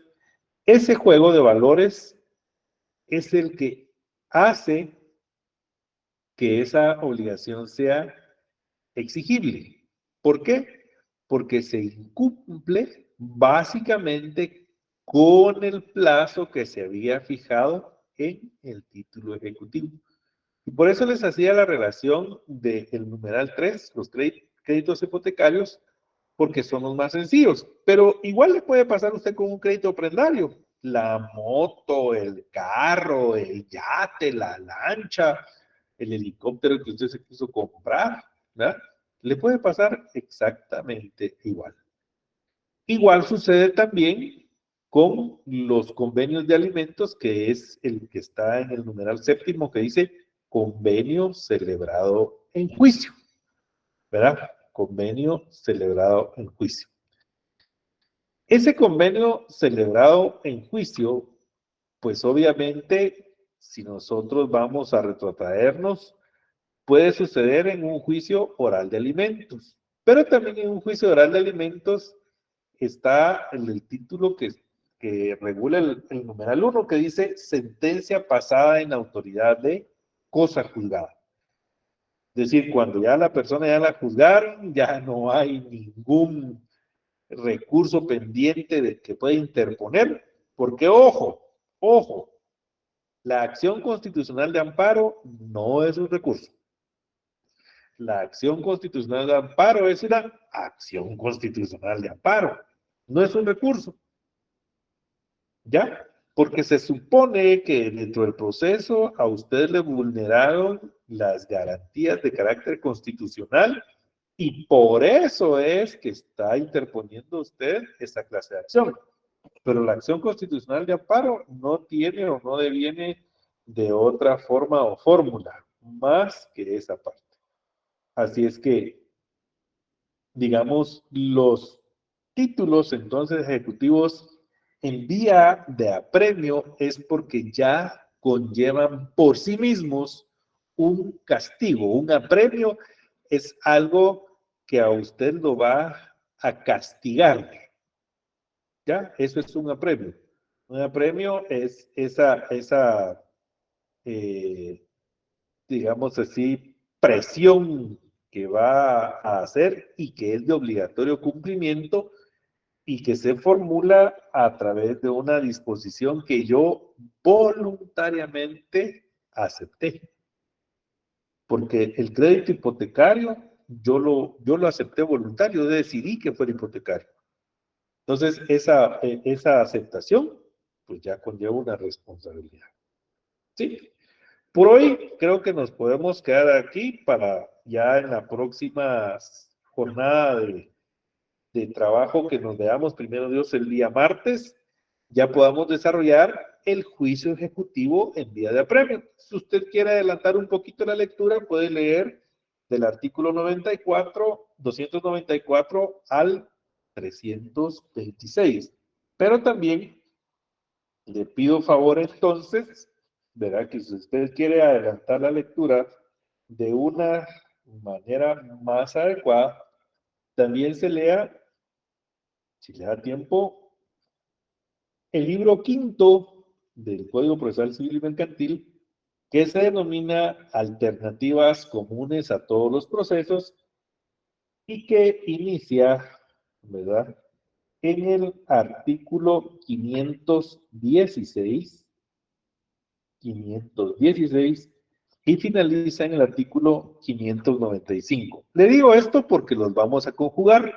S1: ese juego de valores es el que hace que esa obligación sea exigible. ¿Por qué? Porque se incumple básicamente con el plazo que se había fijado en el título ejecutivo. Y por eso les hacía la relación del numeral 3, los créditos hipotecarios, porque son los más sencillos. Pero igual le puede pasar a usted con un crédito prendario. La moto, el carro, el yate, la lancha, el helicóptero que usted se quiso comprar, ¿verdad? Le puede pasar exactamente igual. Igual sucede también con los convenios de alimentos, que es el que está en el numeral séptimo, que dice convenio celebrado en juicio, ¿verdad? Convenio celebrado en juicio. Ese convenio celebrado en juicio, pues obviamente si nosotros vamos a retrotraernos, puede suceder en un juicio oral de alimentos, pero también en un juicio oral de alimentos está el título que regula el numeral 1, que dice sentencia pasada en autoridad de cosa juzgada. Es decir, cuando ya la persona ya la juzgaron, ya no hay ningún recurso pendiente de que pueda interponer, porque ojo, la acción constitucional de amparo no es un recurso. La acción constitucional de amparo es una acción constitucional de amparo, no es un recurso. ¿Ya? Porque se supone que dentro del proceso a usted le vulneraron las garantías de carácter constitucional y por eso es que está interponiendo usted esa clase de acción. Pero la acción constitucional de amparo no tiene o no deviene de otra forma o fórmula más que esa parte. Así es que, digamos, los títulos entonces ejecutivos en vía de apremio es porque ya conllevan por sí mismos un castigo. Un apremio es algo que a usted lo va a castigar. ¿Ya? Eso es un apremio. Un apremio es esa digamos así, presión que va a hacer y que es de obligatorio cumplimiento y que se formula a través de una disposición que yo voluntariamente acepté. Porque el crédito hipotecario yo lo acepté voluntario, yo decidí que fuera hipotecario. Entonces, esa aceptación, pues ya conlleva una responsabilidad. ¿Sí? Por hoy creo que nos podemos quedar aquí para ya en la próxima jornada de trabajo que nos veamos, primero Dios, el día martes, ya podamos desarrollar el juicio ejecutivo en vía de apremio. Si usted quiere adelantar un poquito la lectura, puede leer del artículo 94, 294 al 326. Pero también le pido favor entonces, ¿verdad? Que si usted quiere adelantar la lectura de una manera más adecuada, también se lea, si le da tiempo, el libro quinto del Código Procesal Civil y Mercantil, que se denomina Alternativas Comunes a todos los procesos y que inicia, ¿verdad?, en el artículo 516 y finaliza en el artículo 595. Le digo esto porque los vamos a conjugar,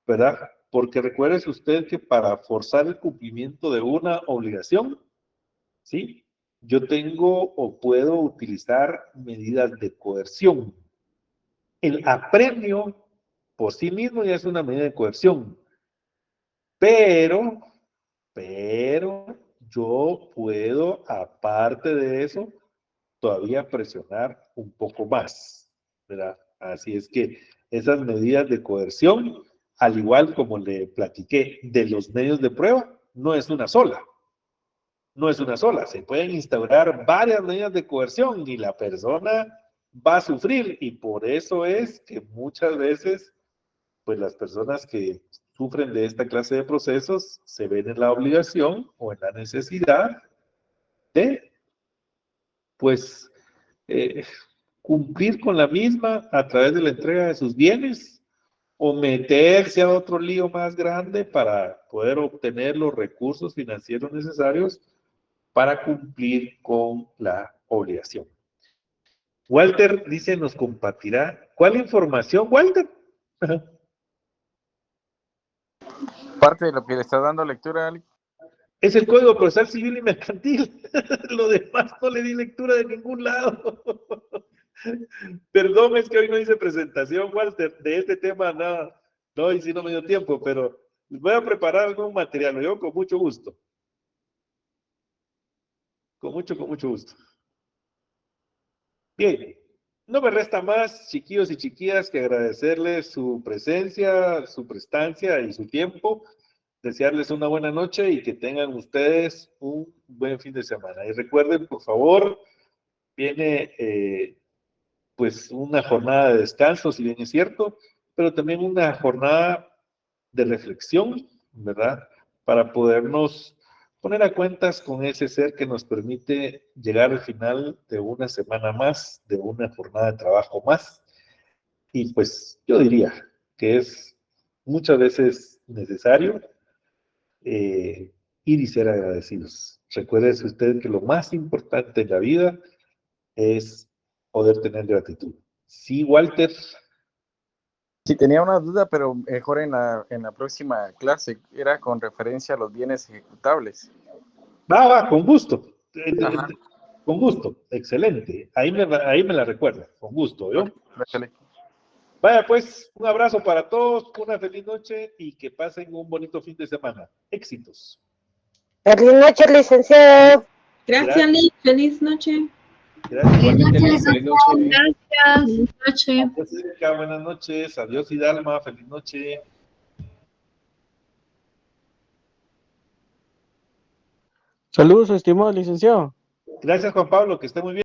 S1: ¿verdad? Porque recuérdese usted que para forzar el cumplimiento de una obligación, ¿sí? Yo tengo o puedo utilizar medidas de coerción. El apremio por sí mismo ya es una medida de coerción, pero yo puedo, aparte de eso, todavía presionar un poco más, ¿verdad? Así es que esas medidas de coerción, al igual como le platiqué de los medios de prueba, no es una sola. No es una sola. Se pueden instaurar varias medidas de coerción y la persona va a sufrir. Y por eso es que muchas veces, pues las personas que sufren de esta clase de procesos se ven en la obligación o en la necesidad de, pues, cumplir con la misma a través de la entrega de sus bienes o meterse a otro lío más grande para poder obtener los recursos financieros necesarios para cumplir con la obligación. Walter dice, nos compartirá. ¿Cuál información, Walter?
S4: Parte de lo que le está dando lectura, Ali.
S1: Es el Código Procesal Civil y Mercantil. Lo demás no le di lectura de ningún lado. Perdón, es que hoy no hice presentación, Walter, de este tema, nada. No, y si no me dio tiempo, pero voy a preparar algún material, yo con mucho gusto. Con mucho gusto. Bien, no me resta más, chiquillos y chiquillas, que agradecerles su presencia, su prestancia y su tiempo. desearles una buena noche y que tengan ustedes un buen fin de semana. Y recuerden, por favor, viene pues una jornada de descanso, si bien es cierto, pero también una jornada de reflexión, ¿verdad? Para podernos poner a cuentas con ese ser que nos permite llegar al final de una semana más, de una jornada de trabajo más. Y pues yo diría que es muchas veces necesario ir y ser agradecidos. Recuerde usted que lo más importante en la vida es poder tener gratitud. Sí, Walter.
S4: Sí, tenía una duda, pero mejor en la próxima clase. Era con referencia a los bienes ejecutables.
S1: Va, con gusto.
S4: Ajá.
S1: Con gusto, excelente. Ahí me la recuerda, con gusto, ¿yo?
S4: Gracias.
S1: Vaya pues, un abrazo para todos, una feliz noche y que pasen un bonito fin de semana. Éxitos.
S5: Feliz noche, licenciado.
S2: Gracias, Liz. Feliz noche.
S1: Gracias,
S6: Feliz
S1: igualmente,
S6: noche,
S1: Liz. Feliz noche.
S6: gracias.
S2: Feliz noche.
S1: Adiós, Erika, buenas noches. Adiós, Hidalma. Feliz noche.
S3: Saludos, estimado licenciado.
S1: Gracias, Juan Pablo, que esté muy bien.